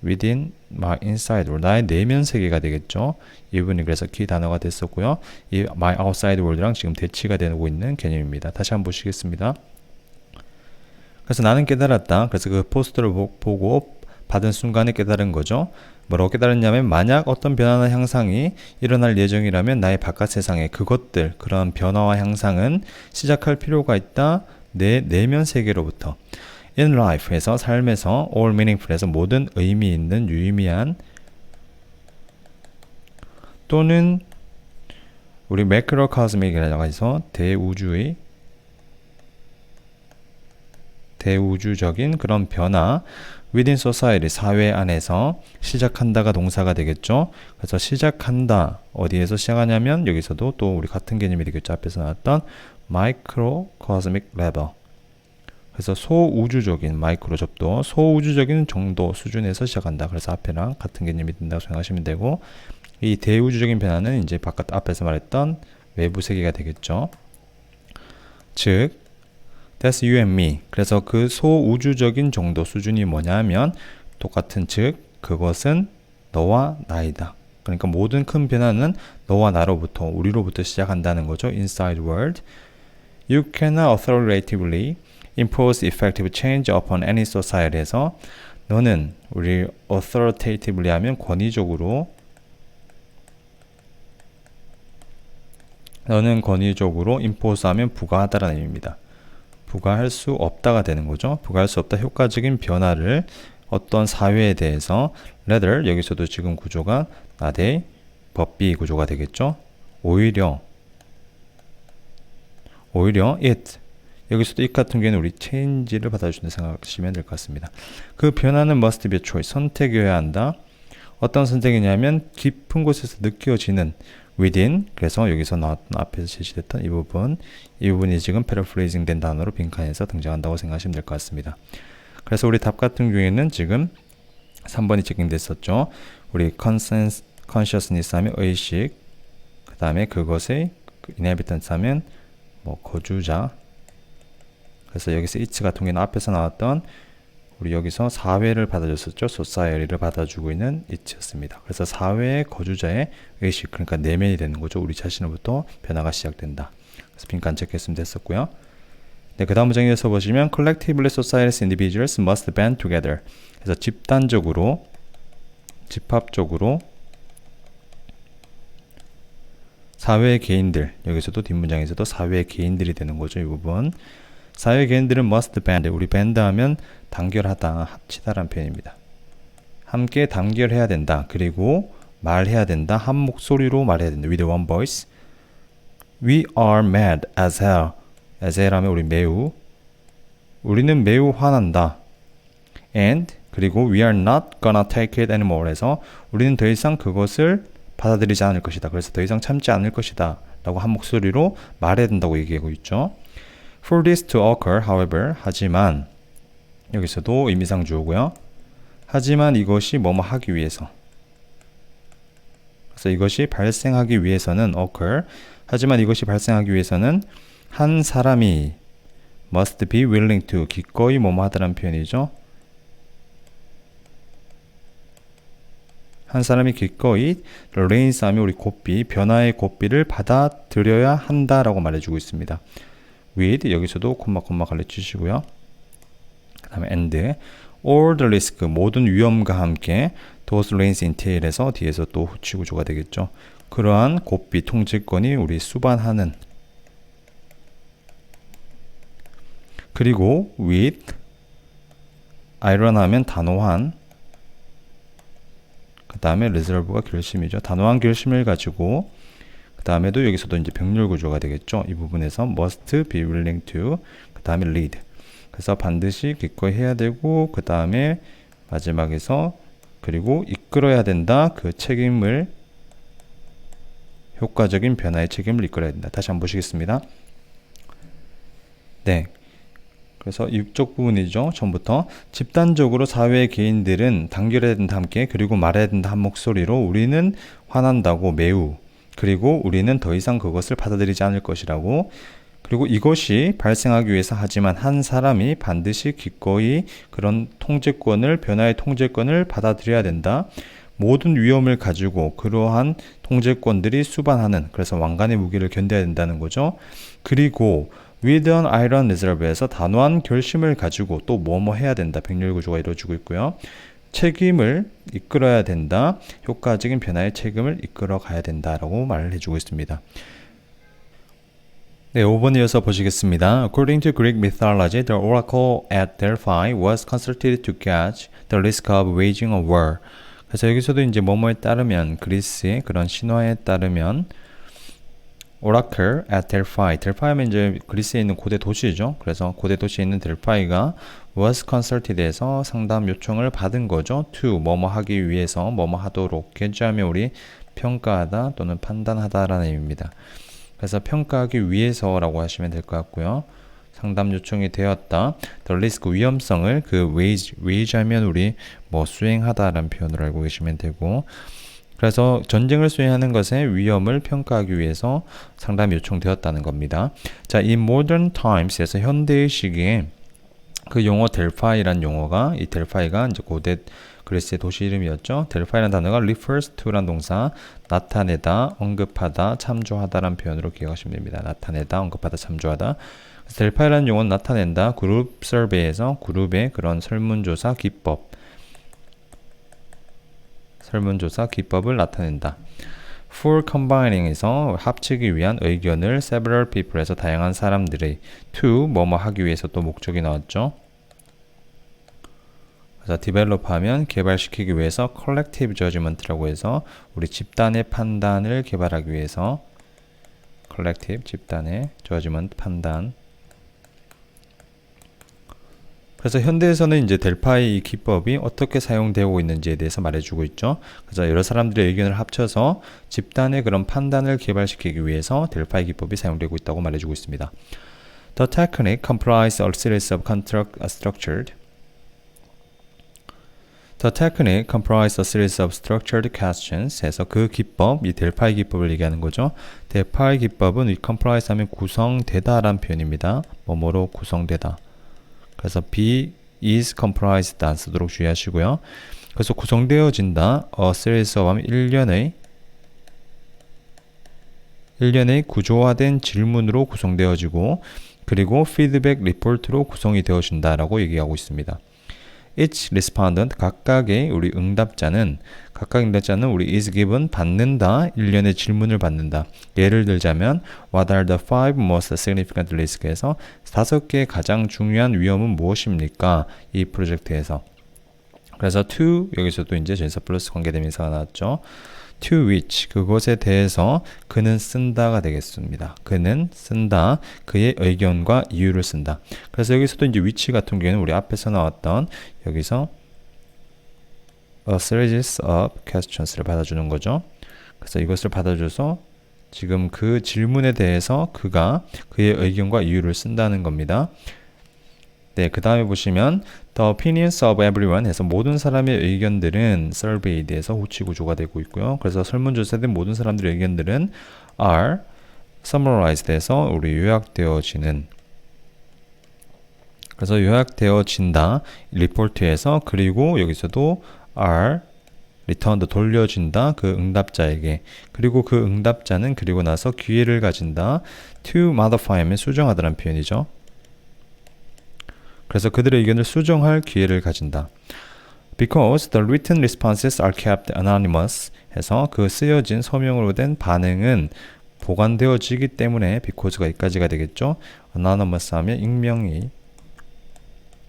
within my inside world, 나의 내면 세계가 되겠죠. 이 부분이 그래서 키 단어가 됐었고요. 이 my outside world랑 지금 대치가 되고 있는 개념입니다. 다시 한번 보시겠습니다. 그래서 나는 깨달았다. 그래서 그 포스터를 보고 받은 순간에 깨달은 거죠. 뭐라고 깨달았냐면 만약 어떤 변화나 향상이 일어날 예정이라면 나의 바깥 세상에 그것들, 그런 변화와 향상은 시작할 필요가 있다. 내 내면 세계로부터. In life에서, 삶에서, all meaningful에서 모든 의미 있는, 유의미한, 또는 우리 macrocosmic이라고 해서 대우주적인 그런 변화, within society, 사회 안에서 시작한다가 동사가 되겠죠. 그래서 시작한다, 어디에서 시작하냐면 여기서도 또 우리 같은 개념이 되겠죠. 앞에서 나왔던 microcosmic level. 그래서 소우주적인, 마이크로 접도, 소우주적인 정도 수준에서 시작한다. 그래서 앞에랑 같은 개념이 된다고 생각하시면 되고, 이 대우주적인 변화는 이제 바깥 앞에서 말했던 외부 세계가 되겠죠. 즉, that's you and me. 그래서 그 소우주적인 정도 수준이 뭐냐면 똑같은, 즉 그것은 너와 나이다. 그러니까 모든 큰 변화는 너와 나로부터, 우리로부터 시작한다는 거죠. inside world. You cannot authoritatively impose effective change upon any society에서 너는, 우리 authoritatively 하면 권위적으로, 너는 권위적으로 impose 하면 부과하다라는 의미입니다. 부과할 수 없다가 되는 거죠. 부과할 수 없다, 효과적인 변화를 어떤 사회에 대해서 rather, 여기서도 지금 구조가 나대 법비 구조가 되겠죠. 오히려 오히려 it, 여기서도 it 같은 경우에는 우리 change를 받아주는 생각하시면 될 것 같습니다. 그 변화는 must be a choice, 선택이어야 한다. 어떤 선택이냐면 깊은 곳에서 느껴지는 within, 그래서 여기서 나왔던 앞에서 제시됐던 이 부분이 지금 paraphrasing 된 단어로 빈칸에서 등장한다고 생각하시면 될 것 같습니다. 그래서 우리 답 같은 경우에는 지금 3번이 적용됐었죠. 우리 consciousness 하면 의식, 그 다음에 그것의 inhabitants 하면 뭐 거주자. 그래서 여기서 it 같은 경우는 앞에서 나왔던 우리 여기서 사회를 받아줬었죠. society를 받아주고 있는 it였습니다. 그래서 사회의 거주자의 의식, 그러니까 내면이 되는 거죠. 우리 자신으로부터 변화가 시작된다. 그래서 빈칸 체크했으면 됐었고요. 네, 그 다음 문장에서 보시면 collectively society's individuals must band together. 그래서 집단적으로, 집합적으로 사회의 개인들, 여기서도 뒷문장에서도 사회의 개인들이 되는 거죠. 이 부분. 사회 개인들은 must band, 우리 band 하면 단결하다, 합치다라는 표현입니다. 함께 단결해야 된다. 그리고 말해야 된다. 한 목소리로 말해야 된다. With one voice. We are mad as hell. as hell 하면 우리는 매우 화난다. And 그리고 we are not gonna take it anymore 해서 우리는 더 이상 그것을 받아들이지 않을 것이다. 그래서 더 이상 참지 않을 것이다. 라고 한 목소리로 말해야 된다고 얘기하고 있죠. For this to occur, however, 하지만 여기서도 의미상 주어고요. 하지만 이것이 뭐뭐 하기 위해서. 그래서 이것이 발생하기 위해서는 occur. 하지만 이것이 발생하기 위해서는 한 사람이 must be willing to, 기꺼이 뭐뭐 하다라는 표현이죠. 한 사람이 기꺼이 레인스 하면 우리 고삐, 변화의 고삐를 받아들여야 한다라고 말해주고 있습니다. with, 여기서도 콤마 가르치시고요. 그 다음에 and, all the risk, 모든 위험과 함께 those reins entail에서 뒤에서 또 후치 구조가 되겠죠. 그러한 고삐, 통제권이 우리 수반하는, 그리고 with, iron 하면 단호한, 그 다음에 reserve가 결심이죠. 단호한 결심을 가지고, 그 다음에도 여기서도 이제 병렬 구조가 되겠죠. 이 부분에서 must be willing to, 그 다음에 lead. 그래서 반드시 기꺼이 해야 되고, 그 다음에 마지막에서 그리고 이끌어야 된다. 그 책임을, 효과적인 변화의 책임을 이끌어야 된다. 다시 한번 보시겠습니다. 네. 그래서 이쪽 부분이죠. 처음부터 집단적으로 사회의 개인들은 단결해야 된다 함께, 그리고 말해야 된다 한 목소리로 우리는 화난다고 매우, 그리고 우리는 더 이상 그것을 받아들이지 않을 것이라고, 그리고 이것이 발생하기 위해서 하지만 한 사람이 반드시 기꺼이 그런 통제권을, 변화의 통제권을 받아들여야 된다. 모든 위험을 가지고 그러한 통제권들이 수반하는, 그래서 왕관의 무게를 견뎌야 된다는 거죠. 그리고 with an iron reserve에서 단호한 결심을 가지고 또 뭐뭐 해야 된다. 병렬 구조가 이루어지고 있고요. 책임을 이끌어야 된다. 효과적인 변화의 책임을 이끌어 가야 된다라고 말을 해주고 있습니다. 네, 5번 이어서 보시겠습니다. According to Greek mythology, the oracle at Delphi was consulted to gauge the risk of waging a war. 그래서 여기서도 이제 뭐뭐에 따르면, 그리스의 그런 신화에 따르면 Oracle at Delphi. Delphi 하면 이제 그리스에 있는 고대 도시죠. 그래서 고대 도시에 있는 델파이가 was consulted에서 상담 요청을 받은 거죠. to 뭐뭐 하기 위해서, 뭐뭐 하도록. 견주하면 우리 평가하다 또는 판단하다라는 의미입니다. 그래서 평가하기 위해서라고 하시면 될 것 같고요. 상담 요청이 되었다. The risk, 위험성을 그 wage 하면 우리 뭐 수행하다라는 표현으로 알고 계시면 되고, 그래서 전쟁을 수행하는 것의 위험을 평가하기 위해서 상담이 요청되었다는 겁니다. 자, 이 modern times에서 현대의 시기에 그 용어 델파이란 용어가, 이 델파이가 이제 고대 그리스의 도시 이름이었죠. 델파이라는 단어가 refers to란 동사, 나타내다, 언급하다, 참조하다라는 표현으로 기억하시면 됩니다. 나타내다, 언급하다, 참조하다. 델파이라는 용어는 나타낸다, 그룹 서베이에서 그룹의 그런 설문조사 기법을 나타낸다. For combining에서 합치기 위한 의견을 several people에서 다양한 사람들의 to 뭐뭐 하기 위해서 또 목적이 나왔죠. 그래서 develop 하면 개발시키기 위해서 collective judgment라고 해서 우리 집단의 판단을 개발하기 위해서 collective, 집단의 judgment, 판단. 그래서 현대에서는 이제 델파이 기법이 어떻게 사용되고 있는지에 대해서 말해주고 있죠. 그래서 여러 사람들의 의견을 합쳐서 집단의 그런 판단을 개발시키기 위해서 델파이 기법이 사용되고 있다고 말해주고 있습니다. The technique comprises a series of structured The technique comprises a series of structured questions. 해서 그 기법, 이 델파이 기법을 얘기하는 거죠. 델파이 기법은 이 comprise 하면 구성되다라는 표현입니다. 뭐뭐로 구성되다. 그래서 be is comprised 안 쓰도록 주의하시고요. 그래서 구성되어진다. a series of 하면 일련의 구조화된 질문으로 구성되어지고 그리고 피드백 리포트로 구성이 되어진다라고 얘기하고 있습니다. Each respondent, 각각의 우리 응답자는 우리 is given, 받는다, 일련의 질문을 받는다. 예를 들자면 What are the 5 most significant risks?에서 5개의 가장 중요한 위험은 무엇입니까? 이 프로젝트에서. 그래서 to, 여기서도 이제 전사 플러스 관계대명사가 나왔죠. To which, 그것에 대해서 그는 쓴다가 되겠습니다. 그는 쓴다, 그의 의견과 이유를 쓴다. 그래서 여기서도 이제 which 같은 경우에는 우리 앞에서 나왔던 여기서 a series of questions를 받아주는 거죠. 그래서 이것을 받아줘서 지금 그 질문에 대해서 그가 그의 의견과 이유를 쓴다는 겁니다. 네, 그 다음에 보시면 The opinions of everyone 해서 모든 사람의 의견들은 surveyed에서 호치 구조가 되고 있고요. 그래서 설문조사된 모든 사람들의 의견들은 are summarized에서 우리 요약되어지는 그래서 요약되어진다 리포트에서 그리고 여기서도 are returned 돌려진다 그 응답자에게 그리고 그 응답자는 그리고 나서 기회를 가진다 to modify 하면 수정하다라는 표현이죠. 그래서 그들의 의견을 수정할 기회를 가진다. Because the written responses are kept anonymous 해서 그 쓰여진 서명으로 된 반응은 보관되어지기 때문에 because가 여기까지가 되겠죠. anonymous 하면 익명이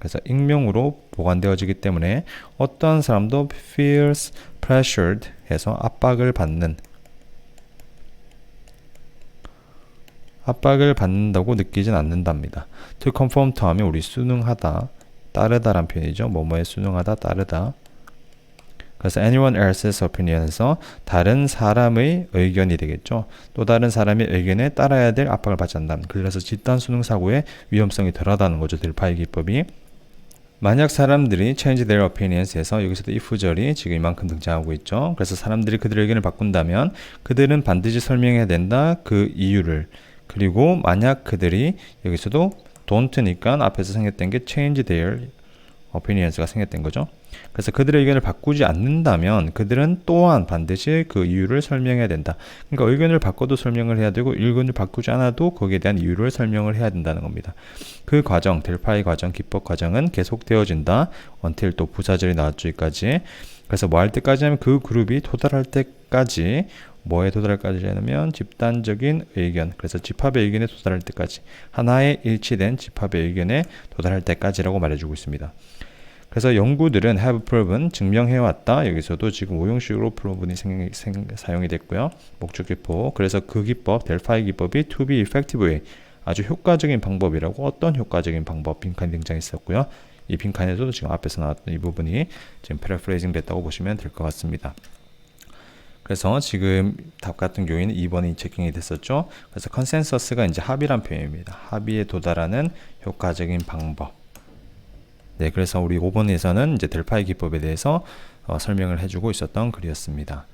그래서 익명으로 보관되어지기 때문에 어떤 사람도 feels pressured 해서 압박을 받는다고 느끼진 않는답니다. To conform to 하면 우리 순응하다, 따르다란 표현이죠. 뭐뭐에 순응하다, 따르다. 그래서 anyone else's opinion에서 다른 사람의 의견이 되겠죠. 또 다른 사람의 의견에 따라야 될 압박을 받지 않는다. 그래서 집단 순응 사고의 위험성이 덜하다는 거죠. 델파이 기법이. 만약 사람들이 change their opinions에서 여기서도 if절이 지금 이만큼 등장하고 있죠. 그래서 사람들이 그들의 의견을 바꾼다면 그들은 반드시 설명해야 된다. 그 이유를. 그리고 만약 그들이 여기서도 don't니까 앞에서 생겼던 게 change their opinions가 생겼던 거죠. 그래서 그들의 의견을 바꾸지 않는다면 그들은 또한 반드시 그 이유를 설명해야 된다. 그러니까 의견을 바꿔도 설명을 해야 되고 의견을 바꾸지 않아도 거기에 대한 이유를 설명을 해야 된다는 겁니다. 그 과정, 델파이 과정, 기법 과정은 계속되어진다. until 또 부사절이 나왔죠. 여기까지. 그래서 뭐 할 때까지 하면 그 그룹이 도달할 때까지 뭐에 도달할까지 하면 집단적인 의견 그래서 집합의 의견에 도달할 때까지 하나의 일치된 집합의 의견에 도달할 때까지라고 말해주고 있습니다. 그래서 연구들은 have proven 증명해왔다. 여기서도 지금 오형식으로 proven이 사용이 됐고요. 목적 기법 그래서 그 기법 델파이 기법이 to be effective way 아주 효과적인 방법이라고 어떤 효과적인 방법 빈칸이 등장했었고요. 이 빈칸에서도 지금 앞에서 나왔던 이 부분이 지금 패러프레이징 됐다고 보시면 될 것 같습니다. 그래서 지금 답 같은 경우에는 2번이 체킹이 됐었죠. 그래서 컨센서스가 이제 합의란 표현입니다. 합의에 도달하는 효과적인 방법. 네, 그래서 우리 5번에서는 이제 델파이 기법에 대해서 설명을 해주고 있었던 글이었습니다.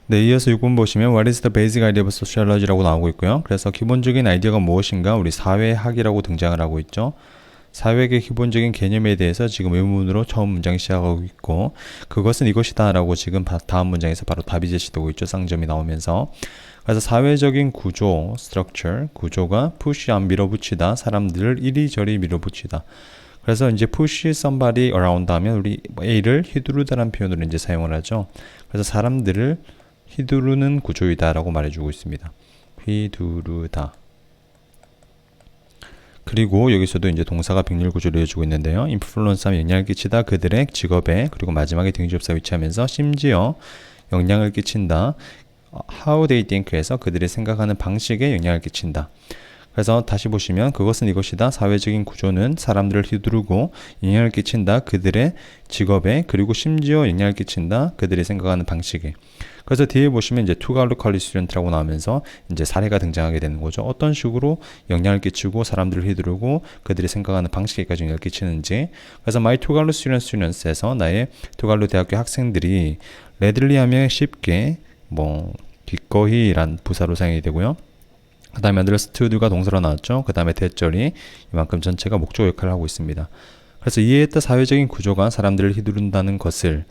네, 이어서 6번 보시면 What is the basic idea of sociology라고 나오고 있고요. 그래서 기본적인 아이디어가 무엇인가 우리 사회학이라고 등장을 하고 있죠. 사회학의 기본적인 개념에 대해서 지금 의문으로 처음 문장 시작하고 있고 그것은 이것이다 라고 지금 다음 문장에서 바로 답이 제시되고 있죠. 쌍점이 나오면서 그래서 사회적인 구조, structure, 구조가 push 안 밀어붙이다, 사람들을 이리저리 밀어붙이다. 그래서 이제 push somebody around 하면 우리 A를 휘두르다라는 표현으로 이제 사용을 하죠. 그래서 사람들을 휘두르는 구조이다 라고 말해주고 있습니다. 휘두르다. 그리고 여기서도 이제 동사가 빙률 구조를 이어주고 있는데요. 인플루언스하면 영향을 끼치다 그들의 직업에 그리고 마지막에 등지업사 위치하면서 심지어 영향을 끼친다. how they think에서 그들이 생각하는 방식에 영향을 끼친다. 그래서 다시 보시면 그것은 이것이다. 사회적인 구조는 사람들을 휘두르고 영향을 끼친다. 그들의 직업에 그리고 심지어 영향을 끼친다. 그들이 생각하는 방식에. 그래서 뒤에 보시면 이제 투갈루 컬리지 스튜던트라고 나오면서 이제 사례가 등장하게 되는 거죠. 어떤 식으로 영향을 끼치고 사람들을 휘두르고 그들이 생각하는 방식에까지 영향을 끼치는지. 그래서 my 투갈루 스튜던트에서 나의 투갈루 대학교 학생들이 레들리 하면 쉽게 뭐 기꺼이란 부사로 사용이 되고요. 그 다음에 understood가 동사로 나왔죠. 그 다음에 대절이 이만큼 전체가 목적 역할을 하고 있습니다. 그래서 이해했다 사회적인 구조가 사람들을 휘두른다는 것을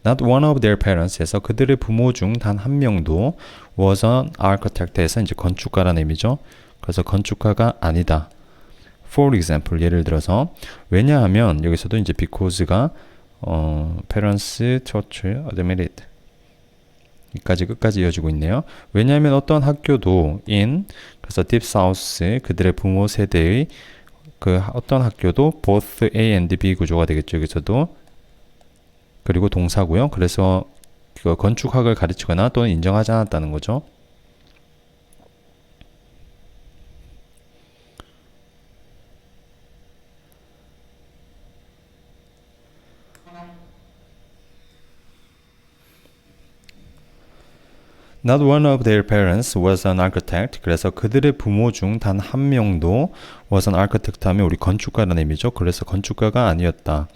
not one of their parents에서 그들의 부모 중 단 한 명도 was an architect에서 이제 건축가라는 의미죠. 그래서 건축가가 아니다. For example, 예를 들어서 왜냐하면 여기서도 이제 because가 parents taught admitted 여기까지 끝까지 이어지고 있네요. 왜냐하면 어떤 학교도 in 그래서 deep south 그들의 부모 세대의 그 어떤 학교도 both A and B 구조가 되겠죠. 여기서도 그리고 동사고요. 그래서 그 건축학을 가르치거나 또는 인정하지 않았다는 거죠. Not one of their parents was an architect. 그래서 그들의 부모 중 단 한 명도 was an architect 하면 우리 건축가라는 의미죠. 그래서 건축가가 아니었다.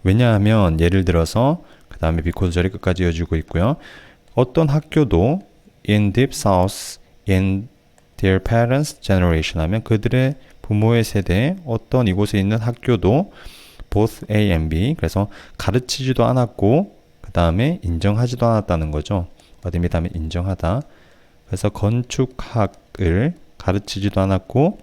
왜냐하면 예를 들어서 그 다음에 because 절이 끝까지 이어지고 있고요. 어떤 학교도 in deep south in their parents generation 하면 그들의 부모의 세대에 어떤 이곳에 있는 학교도 both A and B 그래서 가르치지도 않았고 그 다음에 인정하지도 않았다는 거죠. 어딥니다 하면 인정하다. 그래서 건축학을 가르치지도 않았고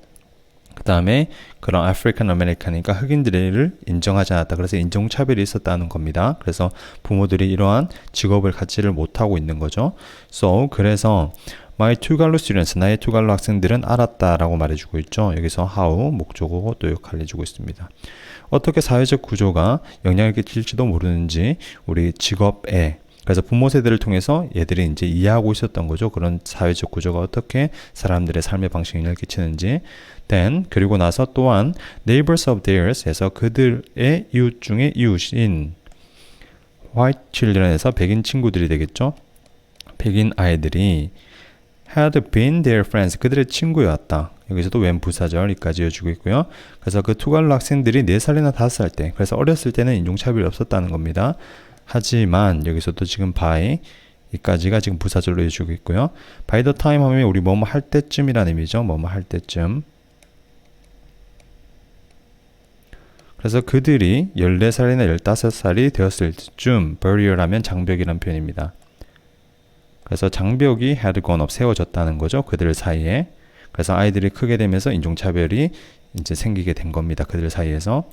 그 다음에 그런 아프리칸 아메리칸이니까 흑인들을 인정하지 않았다. 그래서 인종차별이 있었다는 겁니다. 그래서 부모들이 이러한 직업을 갖지를 못하고 있는 거죠. So 그래서 my 투갈로 students 나의 투갈로 학생들은 알았다라고 말해주고 있죠. 여기서 how 목적어고 또 역할을 해주고 있습니다. 어떻게 사회적 구조가 영향을 끼칠지도 모르는지 우리 직업에 그래서 부모 세대를 통해서 얘들이 이제 이해하고 있었던 거죠. 그런 사회적 구조가 어떻게 사람들의 삶의 방식에 영향을 끼치는지. Then 그리고 나서 또한 neighbors of theirs에서 그들의 이웃 중에 이웃인 white children에서 백인 친구들이 되겠죠. 백인 아이들이 had been their friends 그들의 친구였다. 여기서도 when 부사절까지 이어지고 있고요. 그래서 그 투갈로 학생들이 4살이나 5살 때 그래서 어렸을 때는 인종차별이 없었다는 겁니다. 하지만 여기서도 지금 by 이까지가 지금 부사절로 이어지고 있고요. by the time 하면 우리 뭐뭐 할 때쯤이라는 의미죠. 뭐뭐 할 때쯤. 그래서 그들이 14살이나 15살이 되었을 쯤 barrier 하면 장벽이라는 표현입니다. 그래서 장벽이 had gone up 세워졌다는 거죠. 그들 사이에. 그래서 아이들이 크게 되면서 인종차별이 이제 생기게 된 겁니다. 그들 사이에서.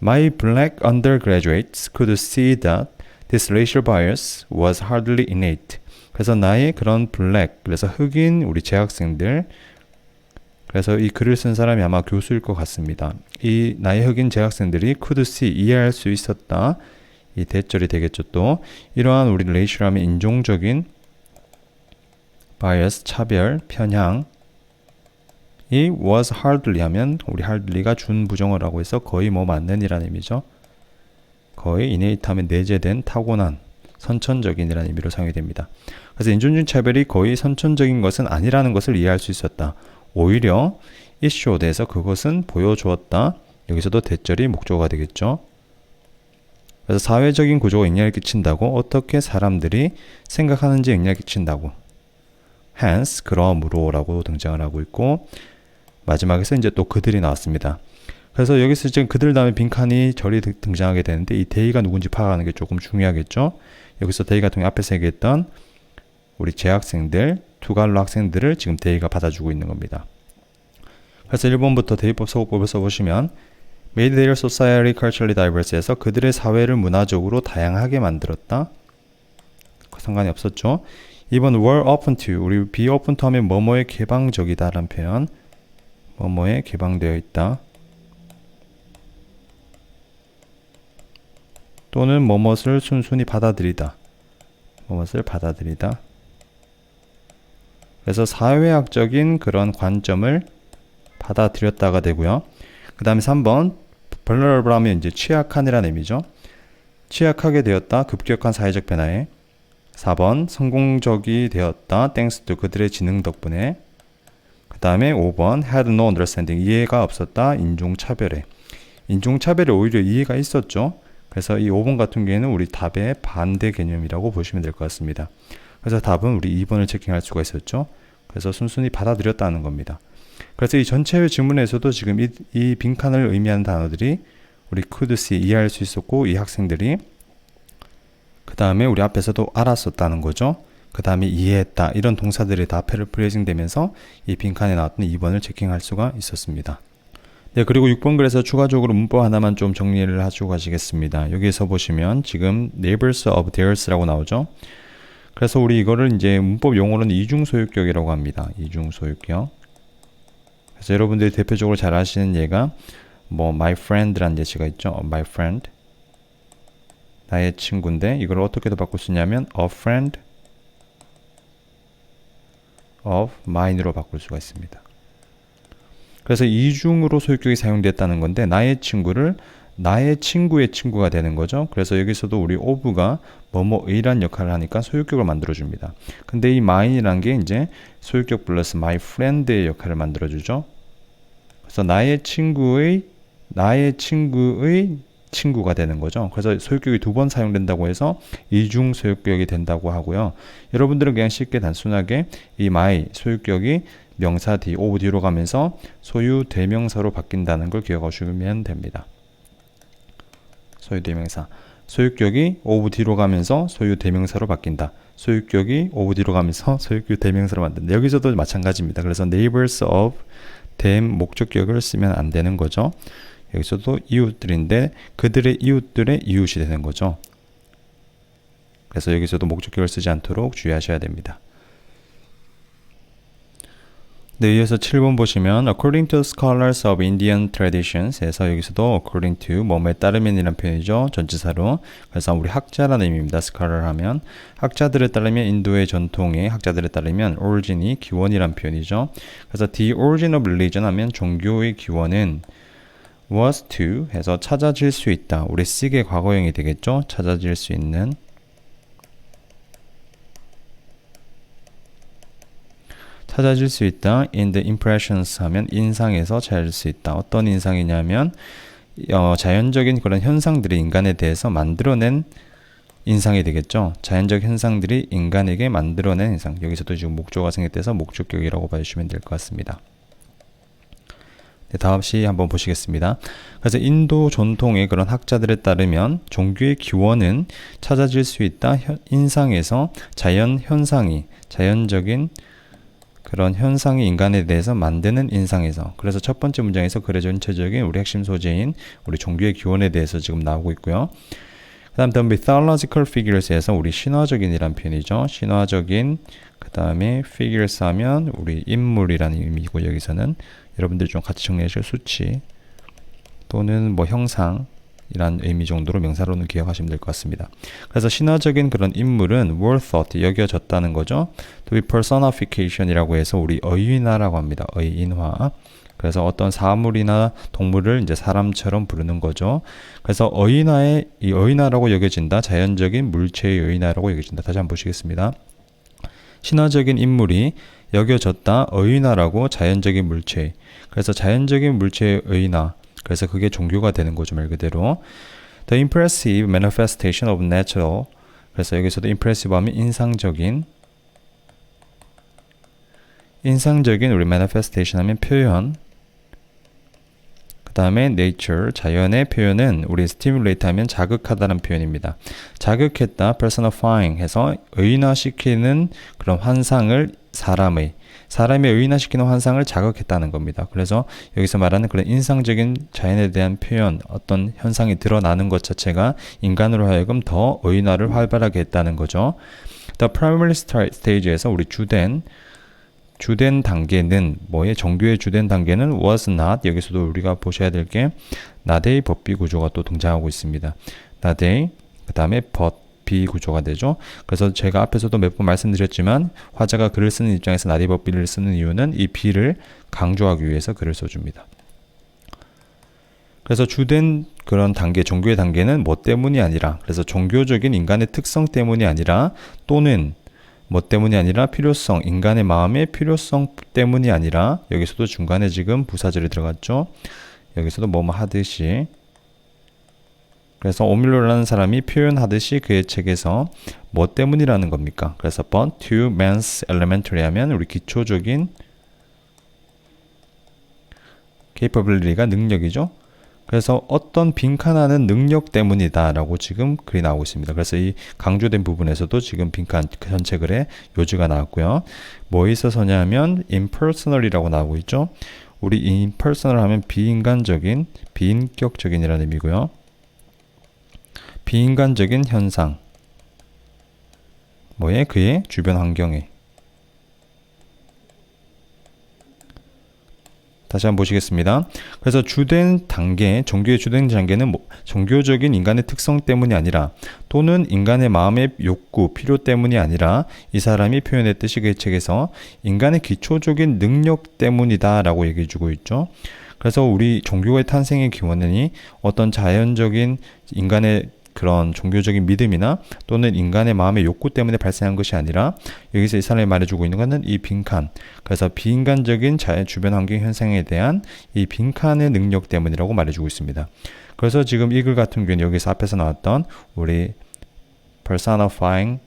My black undergraduates could see that this racial bias was hardly innate. 그래서 나의 그런 블랙, 그래서 흑인 우리 재학생들, 그래서 이 글을 쓴 사람이 아마 교수일 것 같습니다. 이 나의 흑인 재학생들이 could see, 이해할 수 있었다. 이 대절이 되겠죠. 또 이러한 우리 racial 하면 인종적인 bias, 차별, 편향 이 was hardly 하면 우리 hardly가 준부정어를 하고 해서 거의 뭐 맞는 이라는 의미죠. 거의 innate 하면 내재된 타고난 선천적인이라는 의미로 사용이 됩니다. 그래서 인종적 차별이 거의 선천적인 것은 아니라는 것을 이해할 수 있었다. 오히려 it showed에서 그것은 보여주었다. 여기서도 대절이 목적어가 되겠죠. 그래서 사회적인 구조가 영향을 끼친다고 어떻게 사람들이 생각하는지 영향을 끼친다고 hence 그러므로 라고 등장을 하고 있고 마지막에서 이제 또 그들이 나왔습니다. 그래서 여기서 지금 그들 다음에 빈칸이 절이 등장하게 되는데 이 they가 누군지 파악하는 게 조금 중요하겠죠. 여기서 they 같은 경우 앞에서 얘기했던 우리 재학생들, 투갈로 학생들을 지금 they가 받아주고 있는 겁니다. 그래서 1번부터 대입법 서구법을 써보시면 made their society culturally diverse에서 그들의 사회를 문화적으로 다양하게 만들었다. 상관이 없었죠. 2번 were open to 우리 be open to 하면 뭐뭐에 개방적이다 라는 표현 뭐뭐에 개방되어 있다 또는 뭐뭇을 순순히 받아들이다 뭐뭇을 받아들이다 그래서 사회학적인 그런 관점을 받아들였다가 되고요. 그 다음에 3번 vulnerable 하면 이제 취약한이라는 의미죠. 취약하게 되었다. 급격한 사회적 변화에. 4번 성공적이 되었다. thanks to 그들의 지능 덕분에. 그 다음에 5번 had no understanding 이해가 없었다. 인종차별에. 인종차별에 오히려 이해가 있었죠. 그래서 이 5번 같은 경우에는 우리 답의 반대 개념이라고 보시면 될 것 같습니다. 그래서 답은 우리 2번을 체킹할 수가 있었죠. 그래서 순순히 받아들였다는 겁니다. 그래서 이 전체 질문에서도 지금 이 빈칸을 의미하는 단어들이 우리 could see 이해할 수 있었고 이 학생들이 그 다음에 우리 앞에서도 알았었다는 거죠. 그 다음에 이해했다 이런 동사들이 다 패러프레이징 되면서 이 빈칸에 나왔던 2번을 체킹할 수가 있었습니다. 네, 그리고 6번 글에서 추가적으로 문법 하나만 좀 정리를 해주고 가시겠습니다. 여기에서 보시면 지금 neighbors of theirs라고 나오죠. 그래서 우리 이거를 이제 문법 용어로는 이중소유격이라고 합니다. 이중소유격. 그래서 여러분들이 대표적으로 잘 아시는 예가 뭐 my friend라는 예시가 있죠. my friend 나의 친구인데 이걸 어떻게도 바꿀 수 있냐면 a friend of mine으로 바꿀 수가 있습니다. 그래서 이중으로 소유격이 사용됐다는 건데 나의 친구를 나의 친구의 친구가 되는 거죠. 그래서 여기서도 우리 of가 뭐뭐의란 역할을 하니까 소유격을 만들어줍니다. 근데 이 mine이란 게 이제 소유격 플러스 my friend의 역할을 만들어주죠. 그래서 나의 친구의 친구가 되는 거죠. 그래서 소유격이 2번 사용된다고 해서 이중 소유격이 된다고 하고요. 여러분들은 그냥 쉽게 단순하게 이 my 소유격이 명사 D, of D로 가면서 소유 대명사로 바뀐다는 걸 기억하시면 됩니다. 소유 대명사. 소유격이 of D로 가면서 소유 대명사로 바뀐다. 소유격이 of D로 가면서 소유격 대명사로 만든다. 여기서도 마찬가지입니다. 그래서 neighbors of them 목적격을 쓰면 안 되는 거죠. 여기서도 이웃들인데 그들의 이웃들의 이웃이 되는 거죠. 그래서 여기서도 목적격을 쓰지 않도록 주의하셔야 됩니다. 네, 이어서 7번 보시면 according to scholars of Indian traditions 에서 여기서도 according to 뭐뭐에 따르면이란 표현이죠. 전치사로. 그래서 우리 학자라는 의미입니다. scholar 하면 학자들에 따르면 인도의 전통의 학자들에 따르면 origin이 기원이란 표현이죠. 그래서 the origin of religion 하면 종교의 기원은 was to 해서 찾아질 수 있다. 우리 seek의 과거형이 되겠죠. 찾아질 수 있는 찾아질 수 있다. in the impressions 하면 인상에서 찾아질 수 있다. 어떤 인상이냐면 자연적인 그런 현상들이 인간에 대해서 만들어낸 인상이 되겠죠. 자연적 현상들이 인간에게 만들어낸 인상. 여기서도 지금 목조가 생략돼서 목적격이라고 봐주시면 될 것 같습니다. 네, 다음 시 한번 보시겠습니다. 그래서 인도 전통의 그런 학자들에 따르면 종교의 기원은 찾아질 수 있다. 인상에서 자연 현상이 자연적인 그런 현상이 인간에 대해서 만드는 인상에서. 그래서 첫 번째 문장에서 글의 전체적인 우리 핵심 소재인 우리 종교의 기원에 대해서 지금 나오고 있고요. 그 다음 the mythological figures에서 우리 신화적인이란 표현이죠. 신화적인 그 다음에 figures 하면 우리 인물이라는 의미고 여기서는 여러분들이 좀 같이 정리하실 수치 또는 뭐 형상 이란 의미 정도로 명사로는 기억하시면 될 것 같습니다. 그래서 신화적인 그런 인물은 were thought, 여겨졌다는 거죠. to be personification이라고 해서 우리 의인화라고 합니다. 의인화. 그래서 어떤 사물이나 동물을 이제 사람처럼 부르는 거죠. 그래서 이 의인화라고 여겨진다. 자연적인 물체의 의인화라고 여겨진다. 다시 한번 보시겠습니다. 신화적인 인물이 여겨졌다. 의인화라고 자연적인 물체. 그래서 자연적인 물체의 의인화. 그래서 그게 종교가 되는 거죠, 말 그대로. The impressive manifestation of natural. 그래서 여기서도 impressive 하면 인상적인 우리 manifestation 하면 표현. 그 다음에 nature, 자연의 표현은 우리 stimulate 하면 자극하다는 표현입니다. 자극했다, personifying 해서 의인화시키는 그런 환상을 사람의 의인화시키는 환상을 자극했다는 겁니다. 그래서 여기서 말하는 그런 인상적인 자연에 대한 표현, 어떤 현상이 드러나는 것 자체가 인간으로 하여금 더 의인화를 활발하게 했다는 거죠. The primary stage에서 우리 주된 단계는 뭐의 종교의 주된 단계는 was not. 여기서도 우리가 보셔야 될 게 not의 법비 구조가 또 등장하고 있습니다. not의 그 다음에 but B 구조가 되죠. 그래서 제가 앞에서도 몇 번 말씀드렸지만 화자가 글을 쓰는 입장에서 not above B를 쓰는 이유는 이 B를 강조하기 위해서 글을 써줍니다. 그래서 주된 그런 단계, 종교의 단계는 뭐 때문이 아니라, 그래서 종교적인 인간의 특성 때문이 아니라, 또는 뭐 때문이 아니라 필요성, 인간의 마음의 필요성 때문이 아니라, 여기서도 중간에 지금 부사절이 들어갔죠. 여기서도 뭐뭐 하듯이. 그래서 오밀로라는 사람이 표현하듯이 그의 책에서 뭐 때문이라는 겁니까? 그래서 but to man's elementary 하면 우리 기초적인 capability가 능력이죠. 그래서 어떤 빈칸하는 능력 때문이다 라고 지금 글이 나오고 있습니다. 그래서 이 강조된 부분에서도 지금 빈칸 전체 글에 요지가 나왔고요. 뭐에 있어서냐 하면 impersonal이라고 나오고 있죠. 우리 impersonal 하면 비인간적인, 비인격적인이라는 의미고요. 비인간적인 현상, 뭐에? 그의 주변 환경에. 다시 한번 보시겠습니다. 그래서 주된 단계, 종교의 주된 단계는 종교적인 인간의 특성 때문이 아니라, 또는 인간의 마음의 욕구, 필요 때문이 아니라, 이 사람이 표현했듯이 그의 책에서 인간의 기초적인 능력 때문이다 라고 얘기해 주고 있죠. 그래서 우리 종교의 탄생의 기원이 어떤 자연적인 인간의 그런 종교적인 믿음이나 또는 인간의 마음의 욕구 때문에 발생한 것이 아니라, 여기서 이 사람이 말해주고 있는 것은 이 빈칸, 그래서 비인간적인 자연 주변 환경 현상에 대한 이 빈칸의 능력 때문이라고 말해주고 있습니다. 그래서 지금 이 글 같은 경우는 여기서 앞에서 나왔던 우리 personifying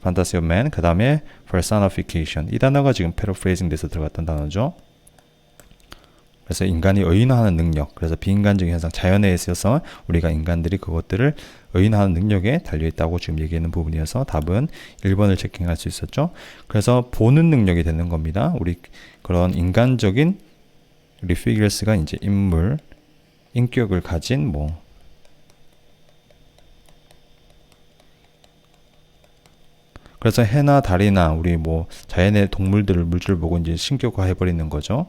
fantasy of man, 그 다음에 personification, 이 단어가 지금 paraphrasing 돼서 들어갔던 단어죠. 그래서 인간이 의인화하는 능력, 그래서 비인간적인 현상, 자연에 있어서 우리가 인간들이 그것들을 의인화하는 능력에 달려있다고 지금 얘기하는 부분이어서 답은 1번을 체킹할 수 있었죠. 그래서 보는 능력이 되는 겁니다. 우리 그런 인간적인 우리 figures가 이제 인물, 인격을 가진 그래서 해나 달이나 우리 자연의 동물들을 물질을 보고 이제 신격화해버리는 거죠.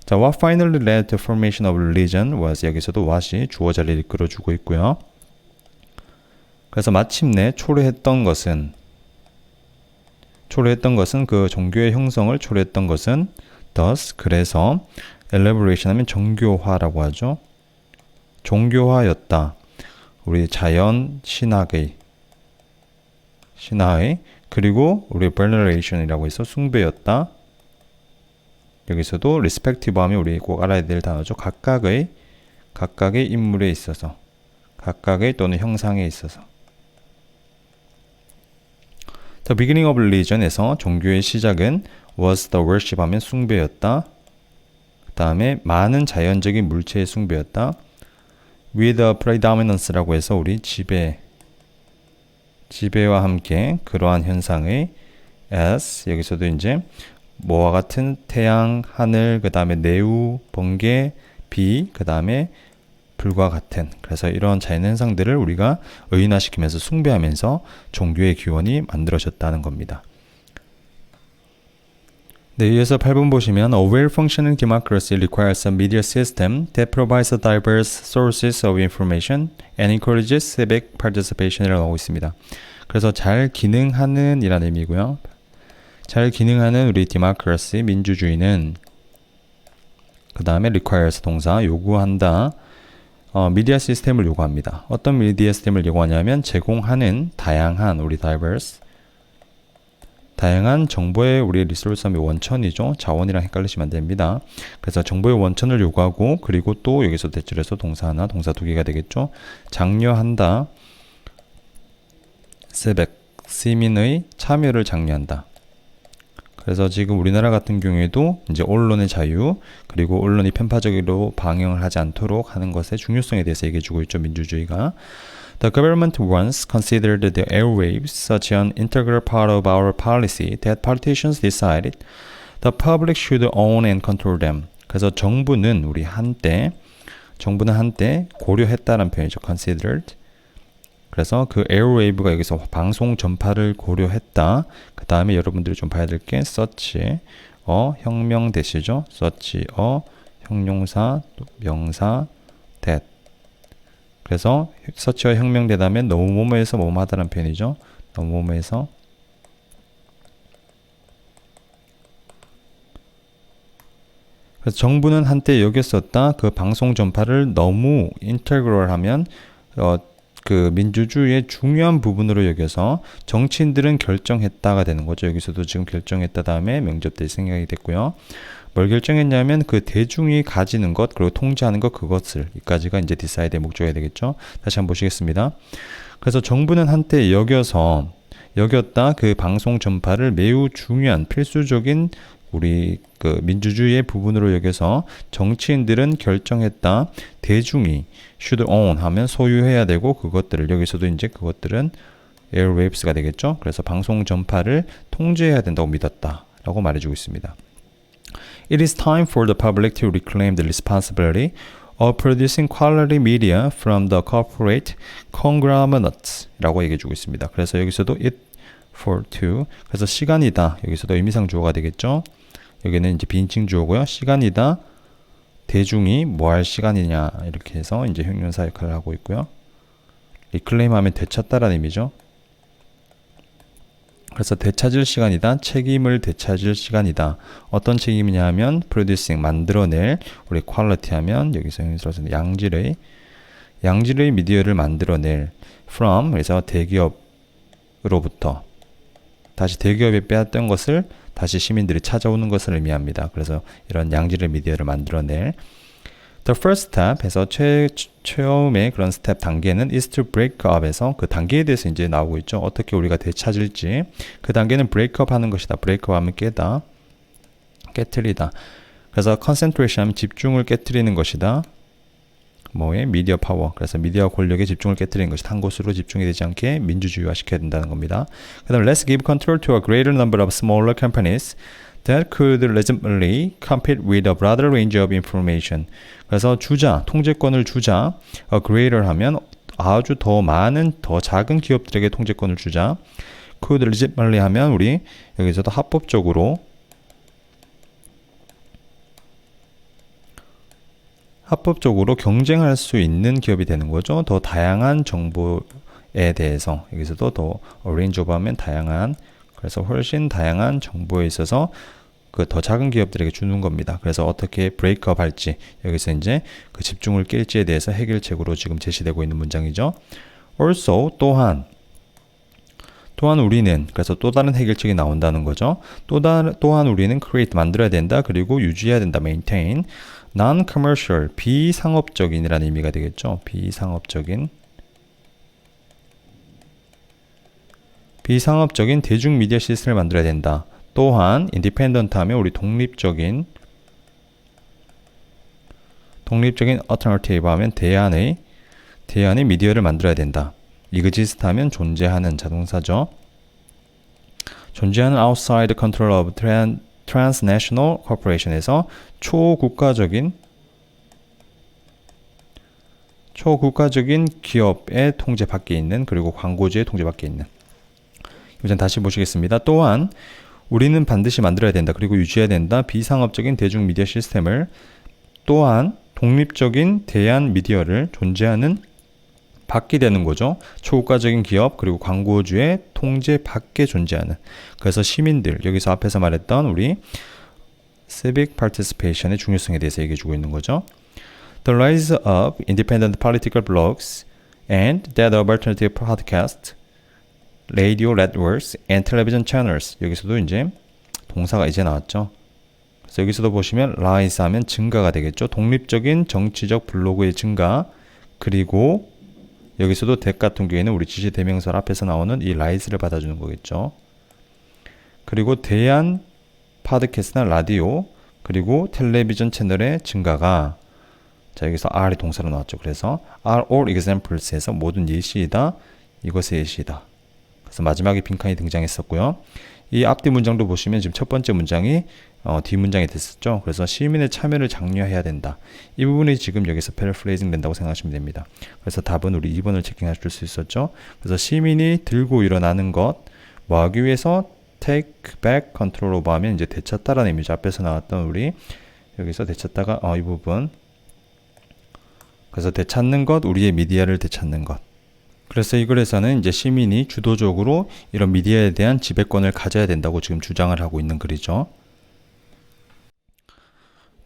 자, what finally led to formation of religion was, 여기서도 what이 주어 자리를 이끌어주고 있고요. 그래서 마침내 초래했던 것은 그 종교의 형성을 초래했던 것은 thus, 그래서 elaboration 하면 정교화라고 하죠. 종교화였다. 우리 자연 신학의 그리고 우리 veneration이라고 해서 숭배였다. 여기서도 respective 하면 우리 꼭 알아야 될 단어죠. 각각의 인물에 있어서, 각각의 또는 형상에 있어서. The beginning of religion에서 종교의 시작은 was the worship 하면 숭배였다. 그 다음에 많은 자연적인 물체의 숭배였다. with a predominance라고 해서 우리 지배와 함께 그러한 현상의 as, 여기서도 이제 뭐와 같은 태양, 하늘, 그 다음에 내우, 번개, 비, 그 다음에 불과 같은, 그래서 이런 자연 현상들을 우리가 의인화시키면서 숭배하면서 종교의 기원이 만들어졌다는 겁니다. 네, 이어서 8번 보시면 A well-functioning democracy requires a media system that provides diverse sources of information and encourages civic participation이라고 하고 있습니다. 그래서 잘 기능하는 이라는 의미고요. 잘 기능하는 우리 democracy, 민주주의는 그 다음에 requires 동사, 요구한다. 미디어 시스템을 요구합니다. 어떤 미디어 시스템을 요구하냐면 제공하는 다양한 우리 diverse, 다양한 정보의 우리 리소스의 원천이죠. 자원이랑 헷갈리시면 안 됩니다. 그래서 정보의 원천을 요구하고, 그리고 또 여기서 대절해서 동사 하나, 동사 두 개가 되겠죠. 장려한다. 시민의 참여를 장려한다. 그래서 지금 우리나라 같은 경우에도 이제 언론의 자유, 그리고 언론이 편파적으로 방영을 하지 않도록 하는 것의 중요성에 대해서 얘기해 주고 있죠. 민주주의가. The government once considered the airwaves such an integral part of our policy that politicians decided the public should own and control them. 그래서 정부는 한때 고려했다는 표현이죠. considered. 그래서 그 에어웨이브가 여기서 방송 전파를 고려했다. 그 다음에 여러분들이 좀 봐야 될 게 such 혁명 대시죠. such 형용사 명사 that 그래서 서치와 혁명 대담에 너무 뭐뭐해서 뭐뭐하다는 표현이죠. 너무 뭐뭐해서. 그래서 정부는 한때 여겼었다. 그 방송 전파를 너무 인테그럴하면 그 민주주의의 중요한 부분으로 여겨서 정치인들은 결정했다가 되는 거죠. 여기서도 지금 결정했다 다음에 명접될 생각이 됐고요. 뭘 결정했냐면 그 대중이 가지는 것 그리고 통제하는 것 그것을 이까지가 이제 디사이드의 목적이 되겠죠. 다시 한번 보시겠습니다. 그래서 정부는 한때 여겼다 그 방송 전파를 매우 중요한 필수적인 우리 그 민주주의의 부분으로 여겨서 정치인들은 결정했다. 대중이 should own 하면 소유해야 되고 그것들을 여기서도 이제 그것들은 airwaves가 되겠죠. 그래서 방송 전파를 통제해야 된다고 믿었다. 라고 말해주고 있습니다. It is time for the public to reclaim the responsibility of producing quality media from the corporate conglomerates 라고 얘기해주고 있습니다. 그래서 여기서도 it for to 그래서 시간이다. 여기서도 의미상 주어가 되겠죠. 여기는 이제 비인칭 주어고요. 시간이다. 대중이 뭐 할 시간이냐 이렇게 해서 이제 형용사 역할을 하고 있고요. 리클레임 하면 되찾다라는 의미죠. 그래서 되찾을 시간이다. 책임을 되찾을 시간이다. 어떤 책임이냐 하면 producing 만들어낼 우리 quality 하면 여기서 형용사로서 양질의 미디어를 만들어낼 from 그래서 대기업으로부터 다시 대기업에 빼앗던 것을 다시 시민들이 찾아오는 것을 의미합니다. 그래서 이런 양질의 미디어를 만들어낼 The first step 해서 처음의 그런 스텝 단계는 is to break up 에서 그 단계에 대해서 이제 나오고 있죠. 어떻게 우리가 되찾을지. 그 단계는 break up 하는 것이다. break up 하면 깨다. 깨트리다. 그래서 concentration 하면 집중을 깨트리는 것이다. 뭐에? 미디어 파워. 그래서 미디어 권력의 집중을 깨트리는 것이다. 한 곳으로 집중이 되지 않게 민주주의화 시켜야 된다는 겁니다. 그 다음 let's give control to a greater number of smaller companies that could legitimately compete with a broader range of information. 그래서 통제권을 주자. a greater 하면 아주 더 많은, 더 작은 기업들에게 통제권을 주자. could legitimately 하면 우리 여기서도 합법적으로 경쟁할 수 있는 기업이 되는 거죠. 더 다양한 정보에 대해서 여기서도 더 range of 하면 다양한 그래서 훨씬 다양한 정보에 있어서 그 더 작은 기업들에게 주는 겁니다. 그래서 어떻게 브레이크업 할지 여기서 이제 그 집중을 깰지에 대해서 해결책으로 지금 제시되고 있는 문장이죠. Also 또한 우리는 그래서 또 다른 해결책이 나온다는 거죠. 또한 우리는 create 만들어야 된다. 그리고 유지해야 된다. maintain non-commercial 비상업적인이라는 의미가 되겠죠. 비상업적인 대중 미디어 시스템을 만들어야 된다. 또한 independent 하면 우리 독립적인 alternative 하면 대안의 미디어를 만들어야 된다. exist 하면 존재하는 자동사죠. 존재하는 outside control of transnational corporation에서 초국가적인 기업의 통제 밖에 있는 그리고 광고주의 통제 밖에 있는 이전 다시 보시겠습니다. 또한 우리는 반드시 만들어야 된다. 그리고 유지해야 된다. 비상업적인 대중 미디어 시스템을 또한 독립적인 대안 미디어를 존재하는 밖이 되는 거죠. 초국가적인 기업 그리고 광고주의 통제 밖에 존재하는 그래서 시민들 여기서 앞에서 말했던 우리 civic participation의 중요성에 대해서 얘기해주고 있는 거죠. The rise of independent political blogs and that of alternative podcasts radio networks and television channels 여기서도 이제 동사가 이제 나왔죠. 그래서 여기서도 보시면 rise 하면 증가가 되겠죠. 독립적인 정치적 블로그의 증가 그리고 여기서도 that 같은 경우에는 우리 지시 대명사 앞에서 나오는 이 rise를 받아주는 거겠죠. 그리고 대한 팟캐스트나 라디오 그리고 텔레비전 채널의 증가가 자 여기서 are이 동사로 나왔죠. 그래서 are all examples에서 모든 예시이다. 이것의 예시이다. 그래서 마지막에 빈칸이 등장했었고요. 이 앞뒤 문장도 보시면 지금 첫 번째 문장이 뒷문장이 됐었죠. 그래서 시민의 참여를 장려해야 된다. 이 부분이 지금 여기서 패러프레이징 된다고 생각하시면 됩니다. 그래서 답은 우리 2번을 체킹하실 수 있었죠. 그래서 시민이 들고 일어나는 것 뭐 하기 위해서 take back control over 하면 이제 되찾다라는 의미죠. 앞에서 나왔던 우리 여기서 되찾다가 이 부분 그래서 되찾는 것, 우리의 미디어를 되찾는 것. 그래서 이 글에서는 이제 시민이 주도적으로 이런 미디어에 대한 지배권을 가져야 된다고 지금 주장을 하고 있는 글이죠.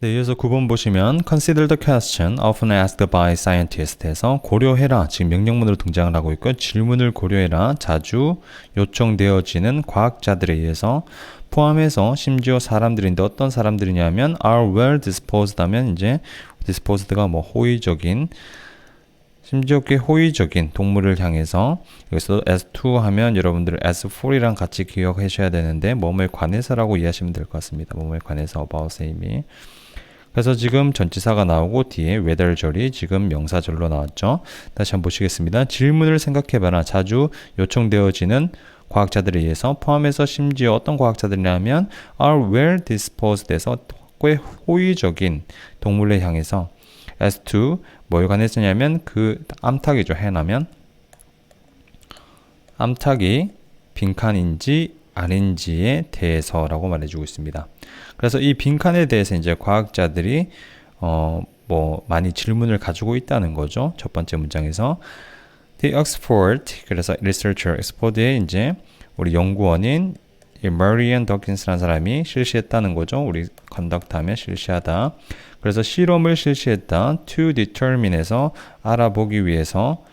네, 이어서 9번 보시면 Consider the question often asked by scientist에서 고려해라, 지금 명령문으로 등장을 하고 있고 질문을 고려해라, 자주 요청되어지는 과학자들에 의해서 포함해서 심지어 사람들인데 어떤 사람들이냐면 are well disposed 하면 이제 disposed가 뭐 호의적인, 심지어 꽤 호의적인 동물을 향해서, 여기서 as to 하면 여러분들 as for이랑 같이 기억하셔야 되는데 뭐뭐에 관해서라고 이해하시면 될 것 같습니다. 뭐뭐에 관해서 about same이. 그래서 지금 전치사가 나오고 뒤에 whether절이 지금 명사절로 나왔죠. 다시 한번 보시겠습니다. 질문을 생각해봐라. 자주 요청되어지는 과학자들에 의해서 포함해서 심지어 어떤 과학자들이냐면 are well disposed 에서 꽤 호의적인 동물을 향해서 as to 뭐에 관해서냐면 그 암탉이죠. 해나면 암탉이 빈칸인지 아닌지에 대해서라고 말해주고 있습니다. 그래서 이 빈칸에 대해서 이제 과학자들이 뭐 많이 질문을 가지고 있다는 거죠. 첫 번째 문장에서 The Oxford, 그래서 researcher 엑스포드의 이제 우리 연구원인 Marian Dawkins라는 사람이 실시했다는 거죠. 우리 conduct하면 실시하다. 그래서 실험을 실시했다. To determine에서 알아보기 위해서,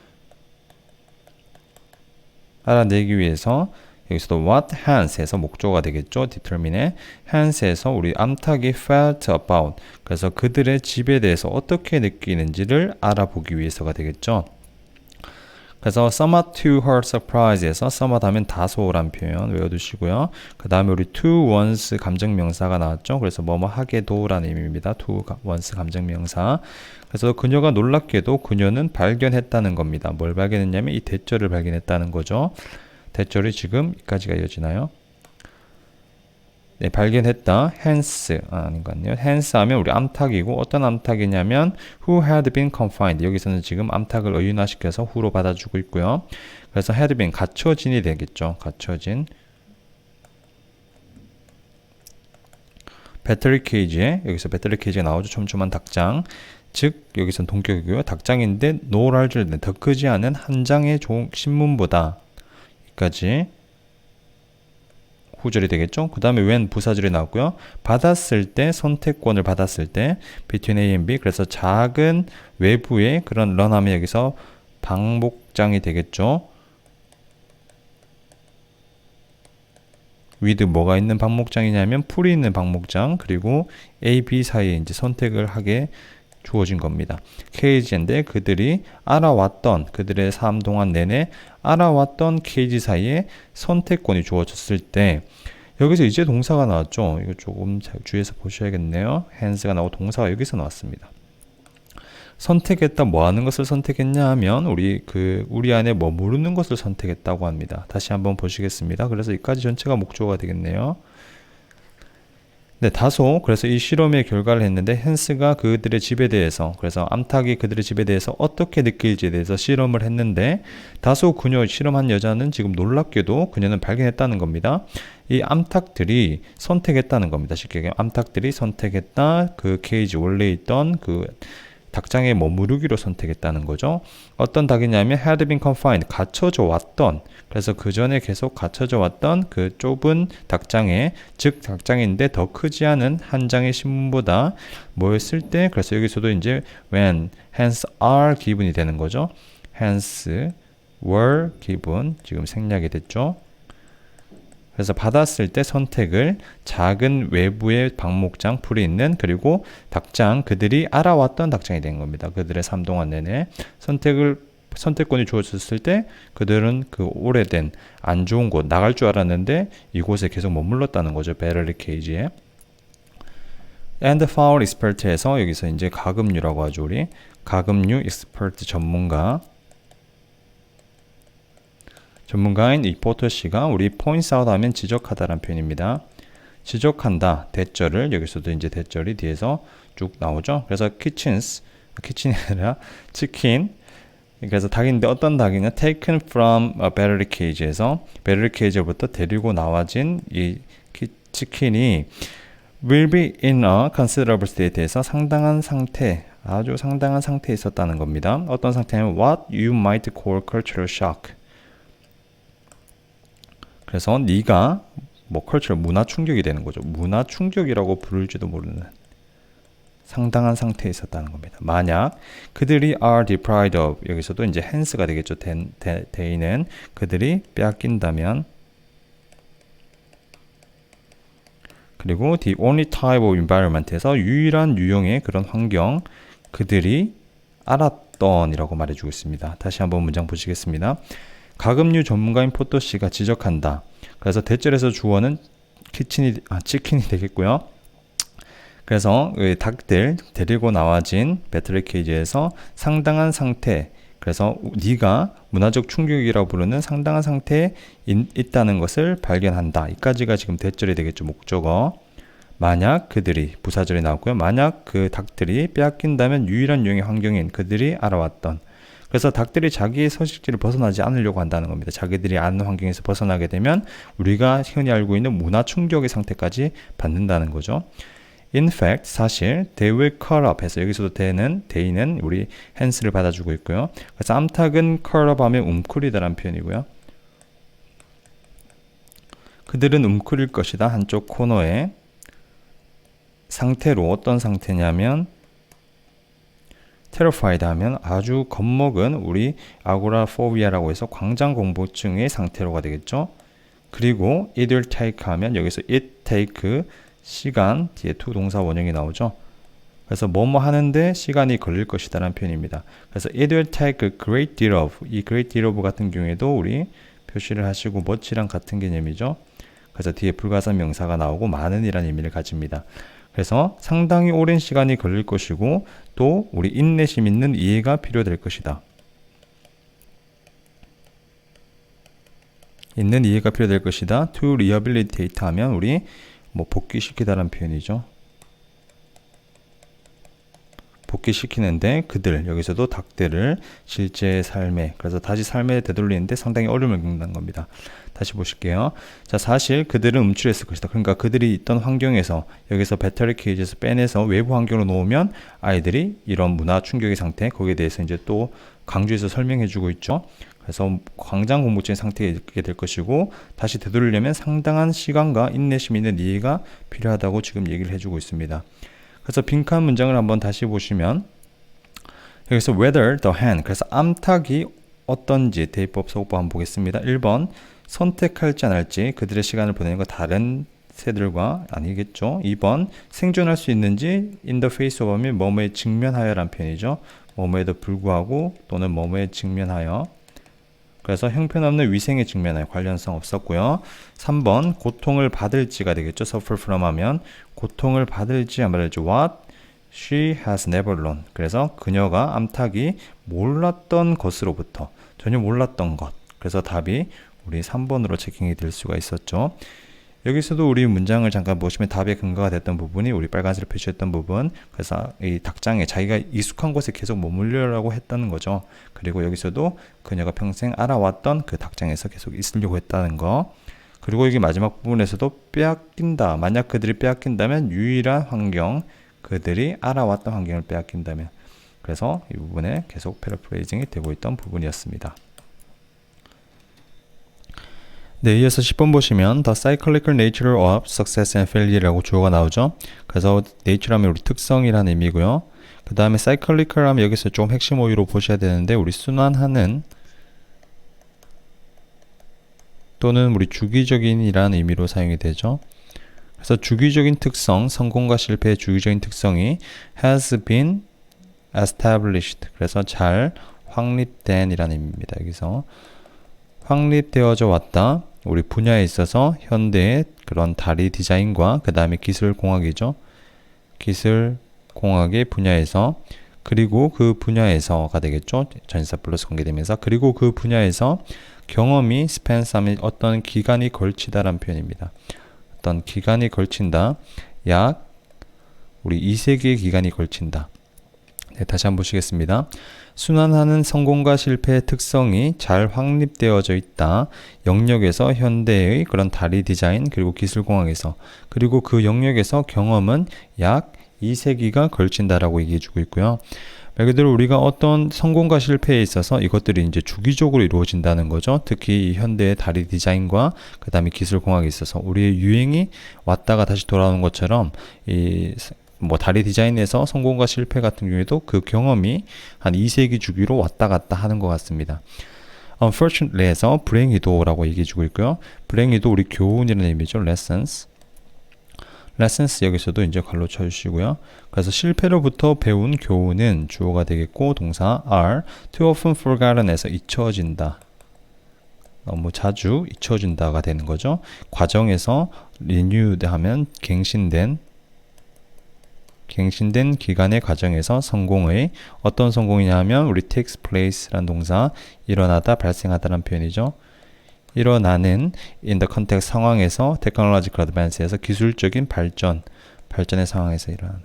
알아내기 위해서, 여기서도 what hands에서 목조가 되겠죠. determine hands에서 우리 암탉이 felt about, 그래서 그들의 집에 대해서 어떻게 느끼는지를 알아보기 위해서가 되겠죠. 그래서 somewhat to her surprise에서 somewhat 하면 다소란 표현 외워두시고요. 그 다음에 우리 to once 감정명사가 나왔죠. 그래서 뭐뭐 하게도라는 의미입니다. to once 감정명사. 그래서 그녀가 놀랍게도 그녀는 발견했다는 겁니다. 뭘 발견했냐면 이 대절을 발견했다는 거죠. 대절이 지금 여기까지가 이어지나요? 네, 발견했다. hence, 아닌 것 같네요. hence 하면 우리 암탉이고 어떤 암탉이냐면 who had been confined. 여기서는 지금 암탉을 의인화시켜서 who로 받아주고 있고요. 그래서 had been, 갇혀진이 되겠죠. 갇혀진. 배터리 케이지에, 여기서 배터리 케이지가 나오죠. 촘촘한 닭장. 즉 여기서는 동격이고요. 닭장인데 no larger, 더 크지 않은 한 장의 신문보다, 까지 후절이 되겠죠. 그 다음에 when 부사절이 나왔고요. 받았을 때, 선택권을 받았을 때 between A and B, 그래서 작은 외부의 그런 run 하면 여기서 방목장이 되겠죠. with 뭐가 있는 방목장이냐면 풀이 있는 방목장, 그리고 A, B 사이에 이제 선택을 하게 주어진 겁니다. 케이지인데 그들이 알아왔던, 그들의 삶 동안 내내 알아왔던 케이지 사이에 선택권이 주어졌을 때, 여기서 이제 동사가 나왔죠. 이거 조금 주의해서 보셔야겠네요. hands가 나오고 동사가 여기서 나왔습니다. 선택했다, 뭐 하는 것을 선택했냐 하면 우리 안에 머무르는 것을 선택했다고 합니다. 다시 한번 보시겠습니다. 그래서 이까지 전체가 목조가 되겠네요. 네, 다소, 그래서 이 실험의 결과를 했는데 헨스가 그들의 집에 대해서, 그래서 암탉이 그들의 집에 대해서 어떻게 느낄지에 대해서 실험을 했는데 다소 그녀 실험한 여자는 지금 놀랍게도 그녀는 발견했다는 겁니다. 이 암탉들이 선택했다는 겁니다. 쉽게 얘기하면 암탉들이 선택했다. 그 케이지 원래 있던 그 닭장에 머무르기로 선택했다는 거죠. 어떤 닭이냐면 had been confined, 갇혀져 왔던, 그래서 그 전에 계속 갇혀져 왔던 그 좁은 닭장에, 즉 닭장인데 더 크지 않은 한 장의 신문보다 뭐였을 때, 그래서 여기서도 이제 when, hence are 기분이 되는 거죠. hence were 기분, 지금 생략이 됐죠. 그래서 받았을 때 선택을 작은 외부의 방목장, 풀이 있는, 그리고 닭장, 그들이 알아왔던 닭장이 된 겁니다. 그들의 삶 동안 내내 선택권이 주어졌을 때 그들은 그 오래된 안 좋은 곳, 나갈 줄 알았는데 이곳에 계속 머물렀다는 거죠. 배럴리 케이지에. And foul expert에서 여기서 이제 가금류라고 하죠. 우리 가금류 expert 전문가인 이 포터 씨가 우리 points out 하면 지적하다라는 표현입니다. 지적한다, 대절을, 여기서도 이제 대절이 뒤에서 쭉 나오죠. 그래서 키친이 아니라 치킨. 그래서 닭인데 어떤 닭이냐? taken from a battery cage에서 battery cage부터 데리고 나와진 이 치킨이 will be in a considerable state에서 상당한 상태, 아주 상당한 상태에 있었다는 겁니다. 어떤 상태냐면 what you might call cultural shock. 그래서 네가 뭐 cultural 문화 충격이 되는 거죠. 문화 충격이라고 부를지도 모르는 상당한 상태에 있었다는 겁니다. 만약 그들이 are deprived of, 여기서도 이제 hence가 되겠죠. 대의는 그들이 빼앗긴다면, 그리고 the only type of environment에서 유일한 유형의 그런 환경, 그들이 알았던 이라고 말해주고 있습니다. 다시 한번 문장 보시겠습니다. 가금류 전문가인 포토 씨가 지적한다. 그래서 대절에서 주어는 치킨이 되겠고요. 그래서 닭들 데리고 나와진 배터리 케이지에서 상당한 상태, 그래서 네가 문화적 충격이라고 부르는 상당한 상태에 있다는 것을 발견한다. 이까지가 지금 대절이 되겠죠. 목적어. 만약 그들이, 부사절이 나왔고요. 만약 그 닭들이 빼앗긴다면 유일한 유형의 환경인 그들이 알아왔던. 그래서 닭들이 자기의 서식지를 벗어나지 않으려고 한다는 겁니다. 자기들이 아는 환경에서 벗어나게 되면 우리가 흔히 알고 있는 문화 충격의 상태까지 받는다는 거죠. In fact, 사실 they will curl up 해서 여기서도 대의는 우리 hence를 받아주고 있고요. 그래서 암탉은 curl up 하면 웅크리다라는 표현이고요. 그들은 웅크릴 것이다. 한쪽 코너에 상태로, 어떤 상태냐면 terrified 하면 아주 겁먹은 우리 agoraphobia라고 해서 광장공포증의 상태로가 되겠죠. 그리고 it will take 하면 여기서 it take 시간 뒤에 to 동사 원형이 나오죠. 그래서 뭐뭐 하는데 시간이 걸릴 것이다 라는 표현입니다. 그래서 it will take a great deal of, 이 great deal of 같은 경우에도 우리 표시를 하시고 much랑 같은 개념이죠. 그래서 뒤에 불가산 명사가 나오고 많은 이라는 의미를 가집니다. 그래서 상당히 오랜 시간이 걸릴 것이고 또 우리 인내심 있는 이해가 필요될 것이다. 있는 이해가 필요될 것이다. to rehabilitate 하면 우리 뭐 복귀시키다라는 표현이죠. 복귀시키는데 그들, 여기서도 닭들을 실제 삶에, 그래서 다시 삶에 되돌리는데 상당히 어려움을 겪는다는 겁니다. 다시 보실게요. 자, 사실 그들은 음출했을 것이다. 그러니까 그들이 있던 환경에서, 여기서 배터리 케이지에서 빼내서 외부 환경으로 놓으면 아이들이 이런 문화 충격의 상태, 거기에 대해서 이제 또 강조해서 설명해 주고 있죠. 그래서 광장공포증의 상태에 있게 될 것이고 다시 되돌리려면 상당한 시간과 인내심 있는 이해가 필요하다고 지금 얘기를 해주고 있습니다. 그래서 빈칸 문장을 한번 다시 보시면 여기서 whether the hen, 그래서 암탉이 어떤지 대입법 소급법 한번 보겠습니다. 1번 선택할지 안 할지, 그들의 시간을 보내는 거 다른 새들과 아니겠죠. 2번 생존할 수 있는지 in the face of 하면 뭐뭐에 직면하여 라는 표현이죠. 뭐뭐에도 불구하고 또는 뭐뭐에 직면하여. 그래서 형편없는 위생에 직면하여 관련성 없었고요. 3번 고통을 받을지가 되겠죠. suffer from 하면 고통을 받을지 안 받을지 what she has never known. 그래서 그녀가 암탉이 몰랐던 것으로부터, 전혀 몰랐던 것. 그래서 답이 우리 3번으로 체킹이 될 수가 있었죠. 여기서도 우리 문장을 잠깐 보시면 답의 근거가 됐던 부분이 우리 빨간색으로 표시했던 부분, 그래서 이 닭장에 자기가 익숙한 곳에 계속 머물려고 했다는 거죠. 그리고 여기서도 그녀가 평생 알아왔던 그 닭장에서 계속 있으려고 했다는 거. 그리고 여기 마지막 부분에서도 빼앗긴다, 만약 그들이 빼앗긴다면 유일한 환경, 그들이 알아왔던 환경을 빼앗긴다면. 그래서 이 부분에 계속 패러프레이징이 되고 있던 부분이었습니다. 네, 이어서 10번 보시면 The cyclical nature of success and failure라고 주어가 나오죠. 그래서 nature 하면 우리 특성이라는 의미고요. 그 다음에 cyclical 하면 여기서 좀 핵심 어휘로 보셔야 되는데 우리 순환하는 또는 우리 주기적인 이라는 의미로 사용이 되죠. 그래서 주기적인 특성, 성공과 실패의 주기적인 특성이 has been established. 그래서 잘 확립된 이라는 의미입니다. 여기서 확립되어져 왔다. 우리 분야에 있어서 현대의 그런 다리 디자인과 그 다음에 기술공학이죠. 기술공학의 분야에서, 그리고 그 분야에서가 되겠죠. 전치사 플러스 관계되면서, 그리고 그 분야에서 경험이 스펜스 하면 어떤 기간이 걸치다라는 표현입니다. 어떤 기간이 걸친다. 약 우리 2세기의 기간이 걸친다. 네, 다시 한번 보시겠습니다. 순환하는 성공과 실패의 특성이 잘 확립되어져 있다. 영역에서 현대의 그런 다리 디자인 그리고 기술공학에서, 그리고 그 영역에서 경험은 약 2세기가 걸친다라고 얘기해주고 있고요. 말 그대로 우리가 어떤 성공과 실패에 있어서 이것들이 이제 주기적으로 이루어진다는 거죠. 특히 이 현대의 다리 디자인과 그 다음에 기술 공학에 있어서 우리의 유행이 왔다가 다시 돌아오는 것처럼 이 뭐 다리 디자인에서 성공과 실패 같은 경우에도 그 경험이 한 2세기 주기로 왔다 갔다 하는 것 같습니다. Unfortunately에서 불행히도라고 얘기해주고 있고요. 불행히도 우리 교훈이라는 의미죠. Lessons. Lessons 여기서도 이제 괄호 쳐주시고요. 그래서 실패로부터 배운 교훈은 주어가 되겠고 동사 are too often forgotten에서 잊혀진다. 너무 자주 잊혀진다가 되는 거죠. 과정에서 renewed 하면 갱신된 기간의 과정에서 성공의 어떤 성공이냐 하면 우리 takes place라는 동사 일어나다 발생하다라는 표현이죠. 일어나는 in the context 상황에서 technological advance에서 기술적인 발전의 상황에서 일어나는.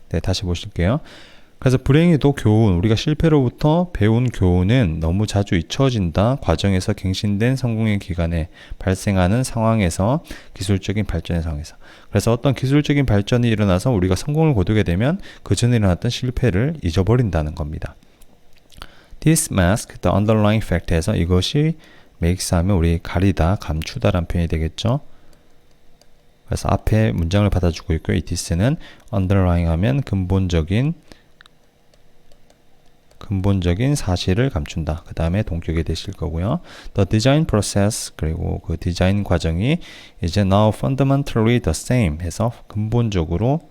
네, 다시 보실게요. 그래서 불행히도 교훈, 우리가 실패로부터 배운 교훈은 너무 자주 잊혀진다. 과정에서 갱신된 성공의 기간에 발생하는 상황에서 기술적인 발전의 상황에서. 그래서 어떤 기술적인 발전이 일어나서 우리가 성공을 거두게 되면 그 전에 일어났던 실패를 잊어버린다는 겁니다. This mask, the underlying fact에서 이것이 makes 하면 우리 가리다, 감추다라는 표현이 되겠죠. 그래서 앞에 문장을 받아주고 있고요. 이 this는 underlying 하면 근본적인 사실을 감춘다. 그 다음에 동격이 되실 거고요. The design process, 그리고 그 디자인 과정이 이제 now fundamentally the same 해서 근본적으로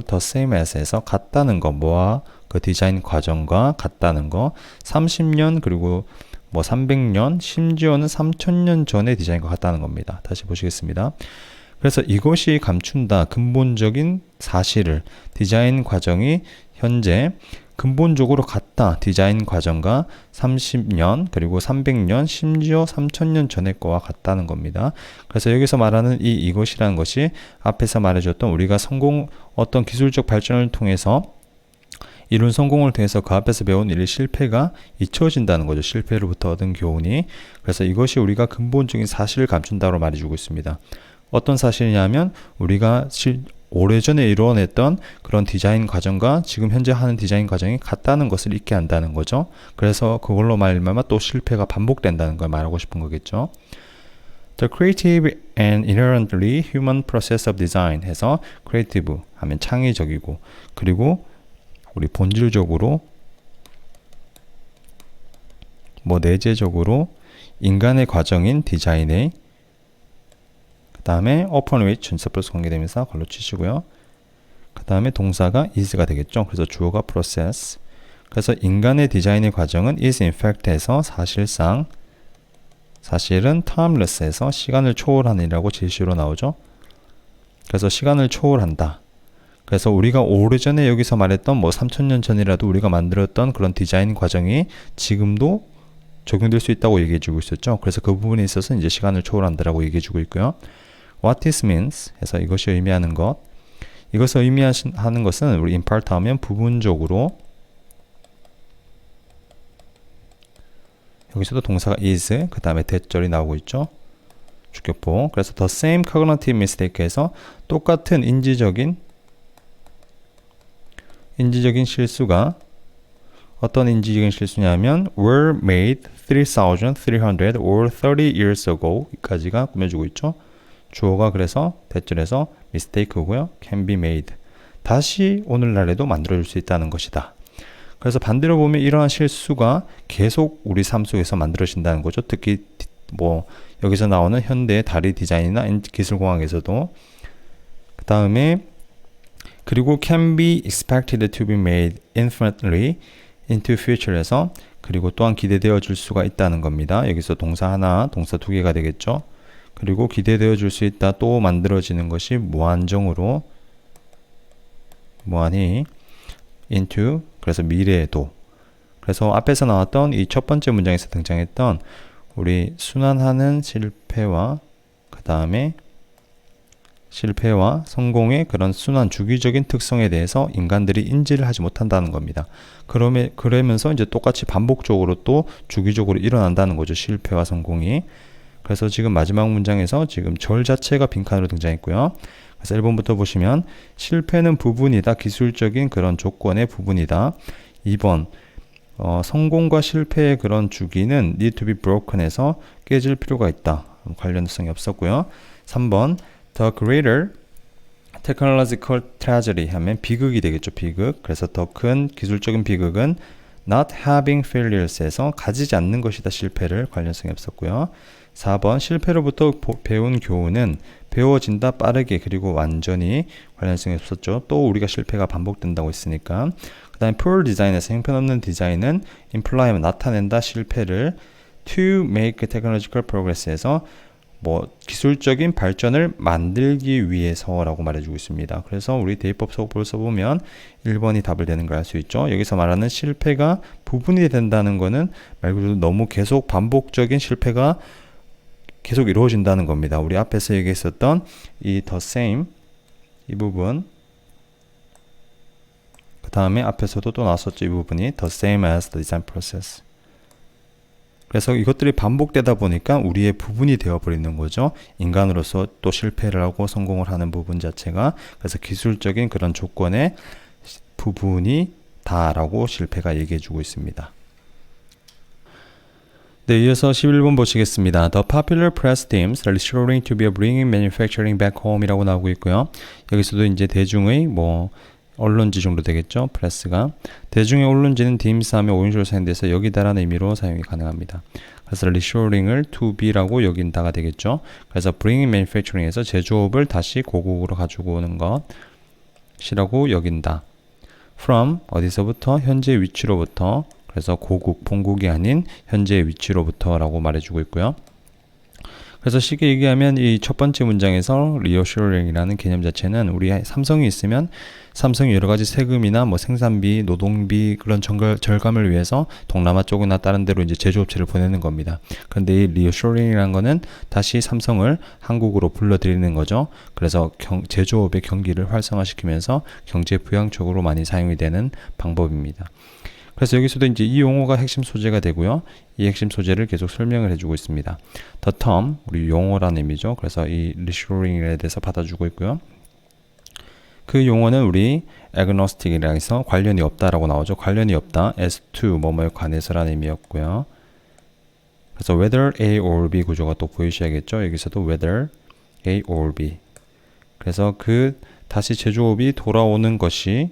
the same as 해서 같다는 거, 뭐와 그 디자인 과정과 같다는 거, 30년 그리고 뭐 300년, 심지어는 3000년 전의 디자인과 같다는 겁니다. 다시 보시겠습니다. 그래서 이것이 감춘다. 근본적인 사실을 디자인 과정이 현재 근본적으로 같다. 디자인 과정과 30년 그리고 300년 심지어 3000년 전의 거와 같다는 겁니다. 그래서 여기서 말하는 이것이라는 것이 앞에서 말해줬던 우리가 어떤 기술적 발전을 통해서 이룬 성공을 통해서 그 앞에서 배운 일의 실패가 잊혀진다는 거죠. 실패로부터 얻은 교훈이. 그래서 이것이 우리가 근본적인 사실을 감춘다고 말해주고 있습니다. 어떤 사실이냐면 우리가 오래전에 이루어냈던 그런 디자인 과정과 지금 현재 하는 디자인 과정이 같다는 것을 잊게 한다는 거죠. 그래서 그걸로 말미암아 또 실패가 반복된다는 걸 말하고 싶은 거겠죠. The creative and inherently human process of design 해서 creative 하면 창의적이고 그리고 우리 본질적으로 내재적으로 인간의 과정인 디자인의 그 다음에 upon which 전치사 플러스 관계대명사 걸로 치시고요. 그 다음에 동사가 is가 되겠죠. 그래서 주어가 process. 그래서 인간의 디자인의 과정은 is in fact 해서 사실은 timeless 해서 시간을 초월하느라고 제시로 나오죠. 그래서 시간을 초월한다. 그래서 우리가 오래전에 여기서 말했던 3000년 전이라도 우리가 만들었던 그런 디자인 과정이 지금도 적용될 수 있다고 얘기해주고 있었죠. 그래서 그 부분에 있어서 이제 시간을 초월한다라고 얘기해주고 있고요. What this means 해서 이것이 의미하는 것. 이것을 의미하는 것은 우리 impart 하면 부분적으로 여기서도 동사가 is 그 다음에 대절이 나오고 있죠. 주격보. 그래서 the same cognitive mistake에서 똑같은 인지적인 실수가 어떤 인지적인 실수냐면 were made 3,300 or 30 years ago 까지가 꾸며주고 있죠. 주어가 그래서 대절에서 mistake고요. can be made. 다시 오늘날에도 만들어줄 수 있다는 것이다. 그래서 반대로 보면 이러한 실수가 계속 우리 삶 속에서 만들어진다는 거죠. 특히 여기서 나오는 현대의 다리 디자인이나 기술공학에서도 그 다음에 그리고 can be expected to be made infinitely into future에서 그리고 또한 기대되어 줄 수가 있다는 겁니다. 여기서 동사 하나, 동사 두 개가 되겠죠. 그리고 기대되어 줄 수 있다 또 만들어지는 것이 무한히 into 그래서 미래에도 그래서 앞에서 나왔던 이 첫 번째 문장에서 등장했던 우리 순환하는 실패와 그 다음에 실패와 성공의 그런 순환 주기적인 특성에 대해서 인간들이 인지를 하지 못한다는 겁니다. 그러면서 이제 똑같이 반복적으로 또 주기적으로 일어난다는 거죠. 실패와 성공이. 그래서 지금 마지막 문장에서 지금 절 자체가 빈칸으로 등장했고요. 그래서 1번부터 보시면 실패는 부분이다. 기술적인 그런 조건의 부분이다. 2번 성공과 실패의 그런 주기는 need to be broken 해서 깨질 필요가 있다. 관련성이 없었고요. 3번 the greater technological tragedy 하면 비극이 되겠죠. 비극. 그래서 더 큰 기술적인 비극은 not having failures 해서 가지지 않는 것이다. 실패를 관련성이 없었고요. 4번 실패로부터 배운 교훈은 배워진다. 빠르게 그리고 완전히 관련성이 없었죠. 또 우리가 실패가 반복된다고 했으니까. 그 다음에 poor design에서 형편없는 디자인은 imply 나타낸다. 실패를 to make technological progress에서 기술적인 발전을 만들기 위해서라고 말해주고 있습니다. 그래서 우리 대입법 소법을 써보면 1번이 답을 되는 걸 알 수 있죠. 여기서 말하는 실패가 부분이 된다는 거는 말 그대로 너무 계속 반복적인 실패가 계속 이루어진다는 겁니다. 우리 앞에서 얘기했었던 이 the same 이 부분 그 다음에 앞에서도 또 나왔었죠. 이 부분이 the same as the design process. 그래서 이것들이 반복되다 보니까 우리의 부분이 되어버리는 거죠. 인간으로서 또 실패를 하고 성공을 하는 부분 자체가. 그래서 기술적인 그런 조건의 부분이 다라고 실패가 얘기해주고 있습니다. 네, 이어서 11번 보시겠습니다. The popular press deems reshoring to be bringing manufacturing back home 이라고 나오고 있고요. 여기서도 이제 대중의 언론지 정도 되겠죠. 프레스가. 대중의 언론지는 deems 하면 오인수로 사용돼서 여기다라는 의미로 사용이 가능합니다. 그래서 reshoring을 to be라고 여긴다가 되겠죠. 그래서 bringing manufacturing에서 제조업을 다시 고국으로 가지고 오는 것이라고 여긴다. from 어디서부터? 현재 위치로부터. 그래서 고국, 본국이 아닌 현재 위치로부터 라고 말해주고 있고요. 그래서 쉽게 얘기하면 이 첫 번째 문장에서 리어쇼링이라는 개념 자체는 우리 삼성이 있으면 삼성이 여러 가지 세금이나 생산비, 노동비 그런 절감을 위해서 동남아 쪽이나 다른 데로 이제 제조업체를 보내는 겁니다. 그런데 이 리어쇼링이라는 거는 다시 삼성을 한국으로 불러들이는 거죠. 그래서 제조업의 경기를 활성화시키면서 경제 부양적으로 많이 사용이 되는 방법입니다. 그래서 여기서도 이제 이 용어가 핵심 소재가 되고요. 이 핵심 소재를 계속 설명을 해주고 있습니다. The term, 우리 용어라는 의미죠. 그래서 이 reshoring에 대해서 받아주고 있고요. 그 용어는 우리 agnostic이라 해서 관련이 없다라고 나오죠. 관련이 없다. as to 뭐뭐에 관해서라는 의미였고요. 그래서 whether A or B 구조가 또 보이셔야겠죠. 여기서도 whether A or B. 그래서 다시 제조업이 돌아오는 것이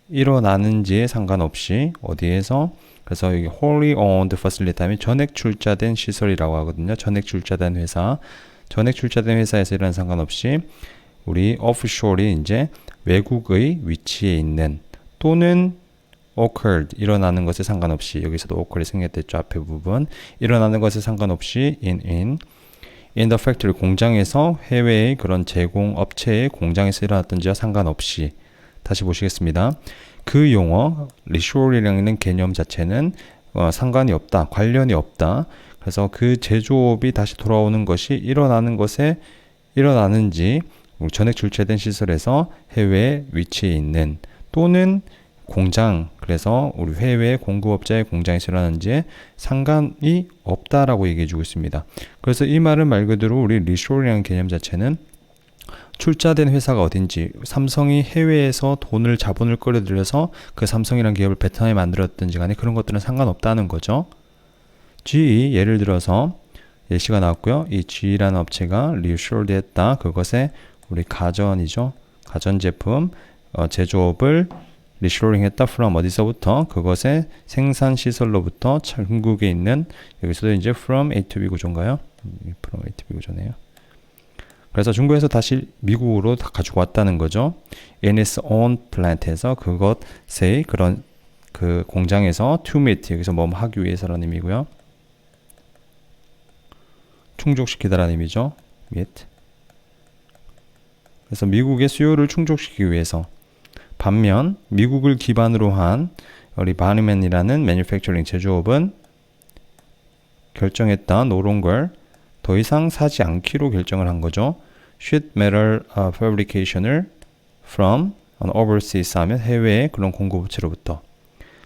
일어나는지에 상관없이 어디에서 그래서 여기 wholly owned facility 하면 전액 출자된 시설이라고 하거든요. 전액 출자된 회사. 전액 출자된 회사에서 일어나는 상관없이 우리 offshore이 이제 외국의 위치에 있는 또는 occurred 일어나는 것에 상관없이 여기서도 occur이 생략됐죠. 앞에 부분. 일어나는 것에 상관없이 in the factory 공장에서 해외의 그런 제공업체의 공장에서 일어났던지와 상관없이 다시 보시겠습니다. 그 용어, reshoring이라는 개념 자체는 상관이 없다, 관련이 없다. 그래서 그 제조업이 다시 돌아오는 것이 일어나는 것에 일어나는지 전액 출자된 시설에서 해외에 위치해 있는 또는 공장, 그래서 우리 해외 공급업자의 공장에서 일어나는지에 상관이 없다라고 얘기해 주고 있습니다. 그래서 이 말은 말 그대로 우리 reshoring이라는 개념 자체는 출자된 회사가 어딘지 삼성이 해외에서 자본을 끌어들여서 그 삼성이라는 기업을 베트남에 만들었든지 간에 그런 것들은 상관없다는 거죠. GE 예를 들어서 예시가 나왔고요. 이 GE라는 업체가 리쇼얼드 했다. 그것에 우리 가전이죠. 가전제품 제조업을 리쇼링 했다. from 어디서부터? 그것의 생산시설로부터 중국에 있는 여기서도 이제 from A to B 구조인가요? from A to B 구조네요. 그래서 중국에서 다시 미국으로 가지고 왔다는 거죠. in its own plant에서 그것의 그런 그 공장에서 to meet 여기서 뭐 하기 위해서라는 의미고요. 충족시키다라는 의미죠. meet. 그래서 미국의 수요를 충족시키기 위해서 반면 미국을 기반으로 한 우리 바니맨이라는 매뉴팩처링 제조업은 결정했다. no longer 더 이상 사지 않기로 결정을 한 거죠. sheet metal fabrication을 from an overseas 하면 해외의 그런 공급업체로부터.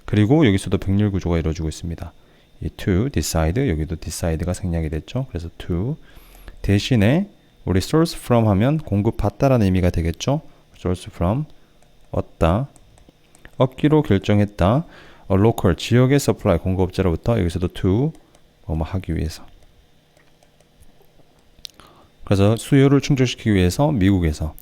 그리고 여기서도 병렬 구조가 이루어지고 있습니다. 이 to decide 여기도 decide가 생략이 됐죠. 그래서 to 대신에 우리 source from 하면 공급받다라는 의미가 되겠죠. source from 얻다 얻기로 결정했다. local 지역의 supply 공급업자로부터 여기서도 to 뭐 하기 위해서 그래서 수요를 충족시키기 위해서 미국에서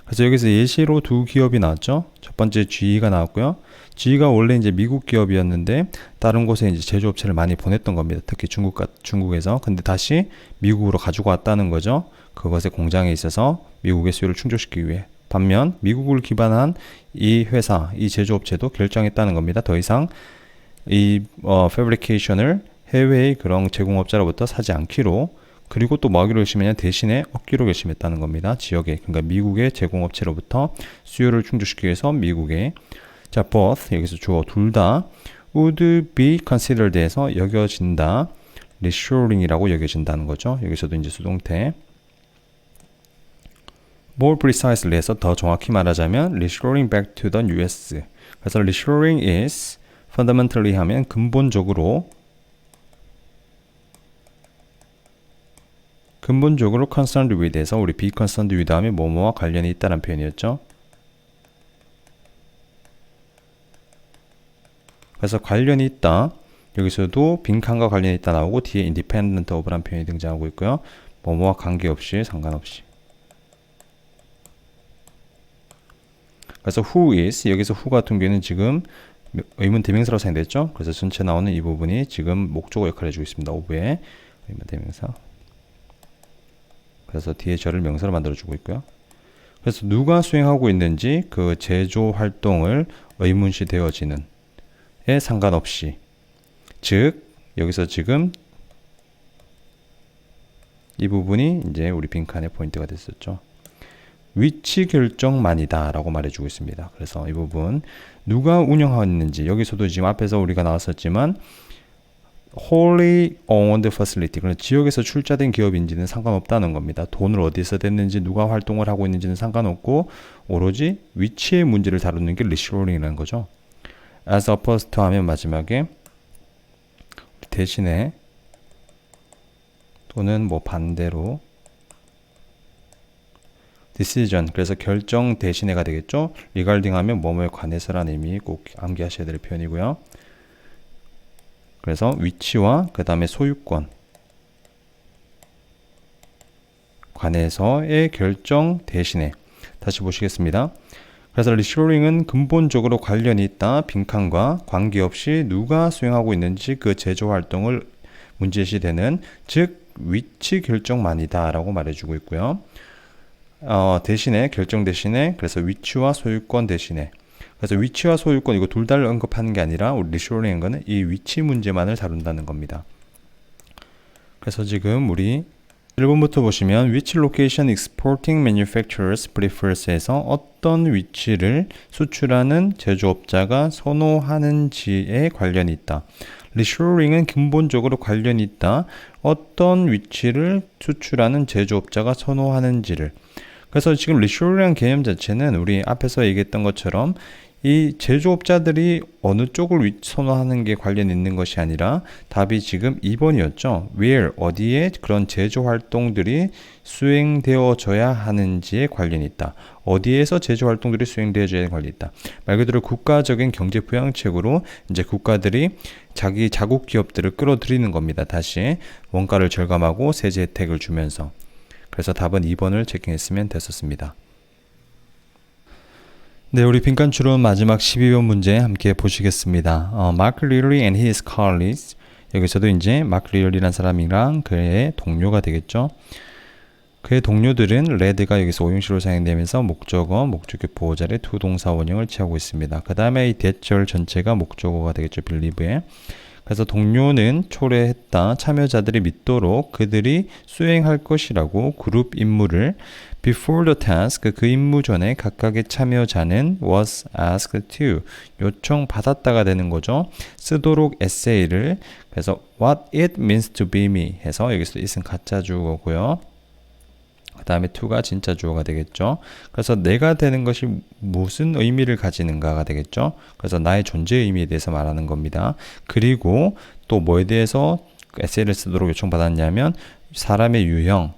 그래서 여기서 예시로 두 기업이 나왔죠. 첫 번째 GE가 나왔고요. GE가 원래 이제 미국 기업이었는데 다른 곳에 이제 제조업체를 많이 보냈던 겁니다. 특히 중국에서. 근데 다시 미국으로 가지고 왔다는 거죠. 그것의 공장에 있어서 미국의 수요를 충족시키기 위해. 반면 미국을 기반한 이 회사, 이 제조업체도 결정했다는 겁니다. 더 이상 이 패브리케이션을 해외의 그런 제공업자로부터 사지 않기로 그리고 또 뭐 하기로 결심했냐 대신에 얻기로 결심했다는 겁니다. 지역에 그러니까 미국의 제공업체로부터 수요를 충족시키기 위해서 미국에 자 both 여기서 주어 둘 다 would be considered 해서 여겨진다. reshoring이라고 여겨진다는 거죠. 여기서도 이제 수동태 more precisely 해서 더 정확히 말하자면 reshoring back to the US 그래서 reshoring is fundamentally 하면 근본적으로 concerned with 에서 우리 be concerned with 하면 뭐뭐와 관련이 있다는 표현이었죠. 그래서 관련이 있다. 여기서도 빈칸과 관련이 있다 나오고 뒤에 independent of라는 표현이 등장하고 있고요. 뭐뭐와 관계없이 상관없이. 그래서 who is 여기서 who 같은 경우에는 지금 의문 대명사로 사용됐죠. 그래서 전체 나오는 이 부분이 지금 목적어 역할을 해주고 있습니다. of의 의문 대명사. 그래서 뒤에 저를 명사로 만들어주고 있고요. 그래서 누가 수행하고 있는지 그 제조 활동을 의문시 되어지는 에 상관없이 즉 여기서 지금 이 부분이 이제 우리 빈칸의 포인트가 됐었죠. 위치 결정만이다 라고 말해주고 있습니다. 그래서 이 부분 누가 운영하는지 여기서도 지금 앞에서 우리가 나왔었지만 wholly owned facility 그런 지역에서 출자된 기업인지는 상관없다는 겁니다. 돈을 어디서 댔는지 누가 활동을 하고 있는지는 상관없고 오로지 위치의 문제를 다루는 게 reshoring이라는 거죠. as opposed to 하면 마지막에 대신에 또는 뭐 반대로 decision 그래서 결정 대신에가 되겠죠. regarding 하면 뭐뭐에 관해서라는 의미 꼭 암기하셔야 될 표현이고요. 그래서 위치와 그 다음에 소유권 관해서의 결정 대신에 다시 보시겠습니다. 그래서 reshoring은 근본적으로 관련이 있다. 빈칸과 관계없이 누가 수행하고 있는지 그 제조 활동을 문제시되는 즉 위치 결정만이다 라고 말해주고 있고요. 대신에 결정 대신에 그래서 위치와 소유권 대신에 그래서 위치와 소유권 이거 둘 다를 언급하는 게 아니라 우리 reshoring인 거는 이 위치 문제만을 다룬다는 겁니다. 그래서 지금 우리 1번부터 보시면 which location exporting manufacturers prefers에서 어떤 위치를 수출하는 제조업자가 선호하는지에 관련이 있다. reshoring은 근본적으로 관련이 있다. 어떤 위치를 수출하는 제조업자가 선호하는지를. 그래서 지금 reshoring이라는 개념 자체는 우리 앞에서 얘기했던 것처럼 이 제조업자들이 어느 쪽을 선호하는 게 관련 있는 것이 아니라 답이 지금 2번이었죠. where, 어디에 그런 제조 활동들이 수행되어져야 하는지에 관련이 있다. 어디에서 제조 활동들이 수행되어져야 관련이 있다. 말 그대로 국가적인 경제 부양책으로 이제 국가들이 자기 자국 기업들을 끌어들이는 겁니다. 다시 원가를 절감하고 세제 혜택을 주면서. 그래서 답은 2번을 체킹했으면 됐었습니다. 네, 우리 빈칸 추론 마지막 12번 문제 함께 보시겠습니다. Mark Leary and his colleagues 여기서도 이제 마크 리얼이라는 사람이랑 그의 동료가 되겠죠. 그의 동료들은 레드가 여기서 오용시로 사용되면서 목적어, 목적격 보호자의 두 동사 원형을 취하고 있습니다. 그 다음에 이 대절 전체가 목적어가 되겠죠. believe에. 그래서 동료는 초래했다. 참여자들이 믿도록 그들이 수행할 것이라고 그룹 임무를 before the task 그 임무 전에 각각의 참여자는 was asked to 요청받았다가 되는 거죠. 쓰도록 에세이를 그래서 what it means to be me 해서 여기서 it은 가짜 주어고요. 그 다음에 to가 진짜 주어가 되겠죠. 그래서 내가 되는 것이 무슨 의미를 가지는가가 되겠죠. 그래서 나의 존재의 의미에 대해서 말하는 겁니다. 그리고 또 뭐에 대해서 에세이를 쓰도록 요청받았냐면 사람의 유형,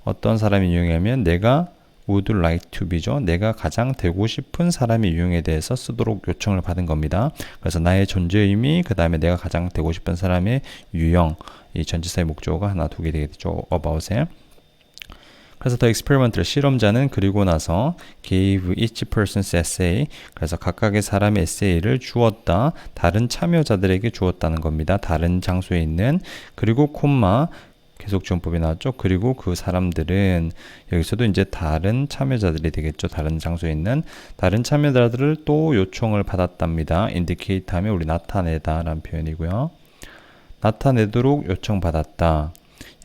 어떤 사람의 유형이냐면 내가 would like to be죠. 내가 가장 되고 싶은 사람의 유형에 대해서 쓰도록 요청을 받은 겁니다. 그래서 나의 존재의 의미, 그 다음에 내가 가장 되고 싶은 사람의 유형, 이 전치사의 목적어가 하나 두 개 되겠죠. about에. 그래서 the experimental 실험자는 그리고 나서 gave each person's essay, 그래서 각각의 사람의 에세이를 주었다, 다른 참여자들에게 주었다는 겁니다. 다른 장소에 있는, 그리고 콤마 계속 지원법이 나왔죠. 그리고 그 사람들은 여기서도 이제 다른 참여자들이 되겠죠. 다른 장소에 있는 다른 참여자들을 또 요청을 받았답니다. indicate 하면 우리 나타내다 라는 표현이고요. 나타내도록 요청받았다.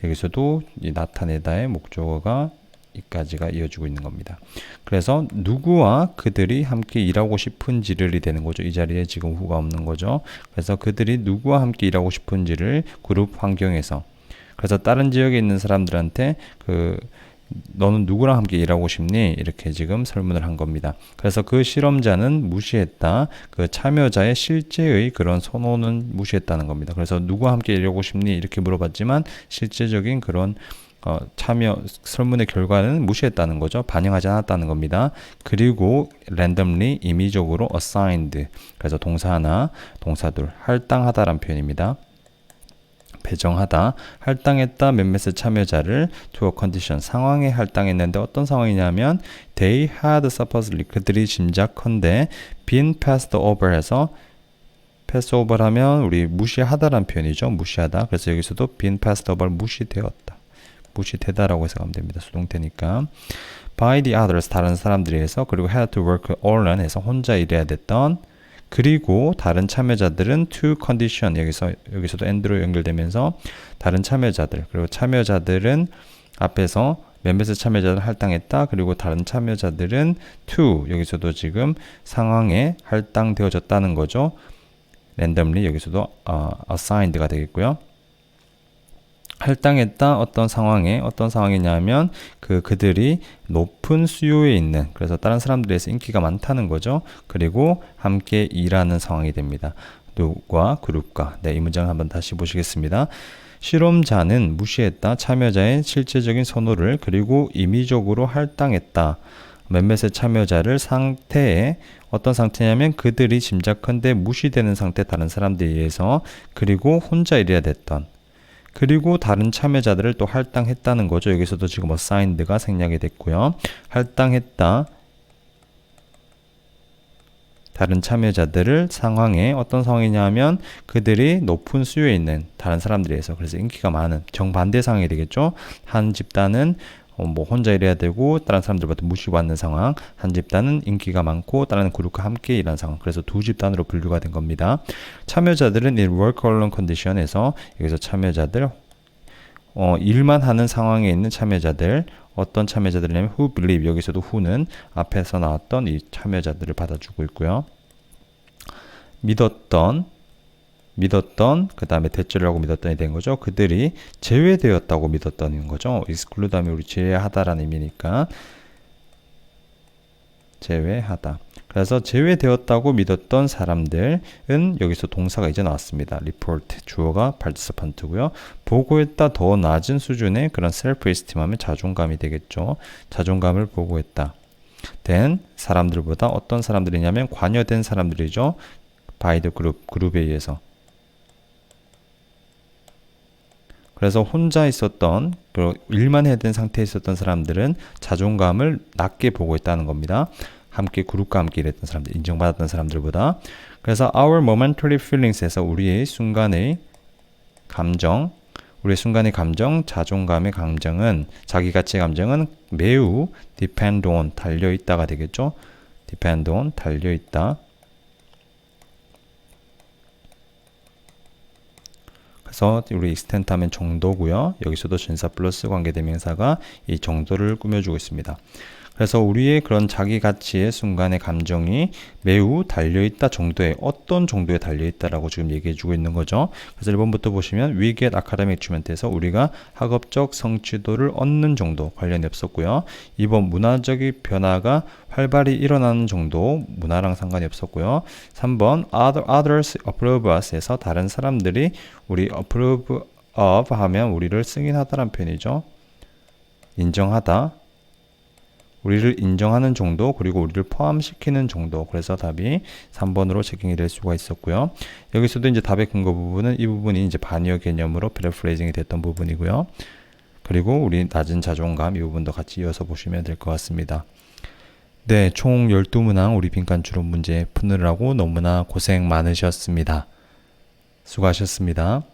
여기서도 이 나타내다의 목적어가 이까지가 이어지고 있는 겁니다. 그래서 누구와 그들이 함께 일하고 싶은지를 되는 거죠. 이 자리에 지금 who가 없는 거죠. 그래서 그들이 누구와 함께 일하고 싶은지를 그룹 환경에서, 그래서 다른 지역에 있는 사람들한테 너는 누구랑 함께 일하고 싶니? 이렇게 지금 설문을 한 겁니다. 그래서 그 실험자는 무시했다. 그 참여자의 실제의 그런 선호는 무시했다는 겁니다. 그래서 누구와 함께 일하고 싶니? 이렇게 물어봤지만 실제적인 그런 참여 설문의 결과는 무시했다는 거죠. 반영하지 않았다는 겁니다. 그리고 randomly 임의적으로 assigned, 그래서 동사 하나, 동사 둘, 할당하다라는 표현입니다. 배정하다, 할당했다 몇몇의 참여자를 to a condition, 상황에 할당했는데 어떤 상황이냐면 they had supposedly, 그들이 짐작컨대 been passed over 해서 pass over 하면 우리 무시하다라는 표현이죠. 무시하다. 그래서 여기서도 been passed over, 무시되었다, 무시되다라고 해석하면 됩니다. 수동태니까. by the others, 다른 사람들에 의해서, 그리고 had to work alone 해서 혼자 일해야 됐던, 그리고 다른 참여자들은 to condition, 여기서도 and로 연결되면서 다른 참여자들, 그리고 참여자들은 앞에서 몇몇의 참여자들 할당했다, 그리고 다른 참여자들은 to, 여기서도 지금 상황에 할당되어졌다는 거죠. randomly, 여기서도 assigned가 되겠고요. 할당했다, 어떤 상황에, 어떤 상황이냐면 그들이 높은 수요에 있는, 그래서 다른 사람들에서 인기가 많다는 거죠. 그리고 함께 일하는 상황이 됩니다. 누구와 그룹과. 네, 이 문장을 한번 다시 보시겠습니다. 실험자는 무시했다, 참여자의 실제적인 선호를, 그리고 임의적으로 할당했다 몇몇의 참여자를 상태에, 어떤 상태냐면 그들이 짐작컨대 무시되는 상태, 다른 사람들에 의해서, 그리고 혼자 일해야 됐던, 그리고 다른 참여자들을 또 할당했다는 거죠. 여기서도 지금 assigned가 생략이 됐고요. 할당했다, 다른 참여자들을 상황에, 어떤 상황이냐 하면 그들이 높은 수요에 있는 다른 사람들에 의해서, 그래서 인기가 많은 정반대 상황이 되겠죠. 한 집단은 혼자 일해야 되고 다른 사람들부터 무시받는 상황, 한 집단은 인기가 많고 다른 그룹과 함께 일하는 상황, 그래서 두 집단으로 분류가 된 겁니다. 참여자들은 in work alone condition에서, 여기서 참여자들 일만 하는 상황에 있는 참여자들, 어떤 참여자들이냐면 who believe, 여기서도 who는 앞에서 나왔던 이 참여자들을 받아주고 있고요. 믿었던, 그 다음에 대절이라고 믿었던이 된 거죠. 그들이 제외되었다고 믿었다는 거죠. exclude 하면 우리 제외하다라는 의미니까 제외하다. 그래서 제외되었다고 믿었던 사람들은, 여기서 동사가 이제 나왔습니다. report, 주어가 participant고요. 보고했다, 더 낮은 수준의 그런 self-esteem 하면 자존감이 되겠죠. 자존감을 보고했다. 된 사람들보다, 어떤 사람들이냐면 관여된 사람들이죠. by the group, 그룹에 의해서. 그래서 혼자 있었던, 일만 해야 되는 상태에 있었던 사람들은 자존감을 낮게 보고 있다는 겁니다. 함께 그룹과 함께 일했던 사람들, 인정받았던 사람들보다. 그래서 our momentary feelings에서 우리의 순간의 감정, 자존감의 감정은, 자기가치의 감정은 매우 depend on, 달려있다가 되겠죠. depend on, 달려있다. 그래서 우리 extent 하면 정도고요. 여기서도 전사 플러스 관계대명사가 이 정도를 꾸며주고 있습니다. 그래서 우리의 그런 자기 가치의 순간의 감정이 매우 달려있다 정도의 어떤 정도에 달려있다라고 지금 얘기해주고 있는 거죠. 그래서 1번부터 보시면 We get academic achievement에서 우리가 학업적 성취도를 얻는 정도 관련이 없었고요. 2번 문화적인 변화가 활발히 일어나는 정도 문화랑 상관이 없었고요. 3번 others approve us에서 다른 사람들이 우리 approve of 하면 우리를 승인하다라는 표현이죠. 인정하다. 우리를 인정하는 정도, 그리고 우리를 포함시키는 정도. 그래서 답이 3번으로 체킹이 될 수가 있었고요. 여기서도 이제 답의 근거 부분은 이 부분이 이제 반의어 개념으로 패러프레이징이 됐던 부분이고요. 그리고 우리 낮은 자존감 이 부분도 같이 이어서 보시면 될 것 같습니다. 네, 총 12문항 우리 빈칸 추론 문제 푸느라고 너무나 고생 많으셨습니다. 수고하셨습니다.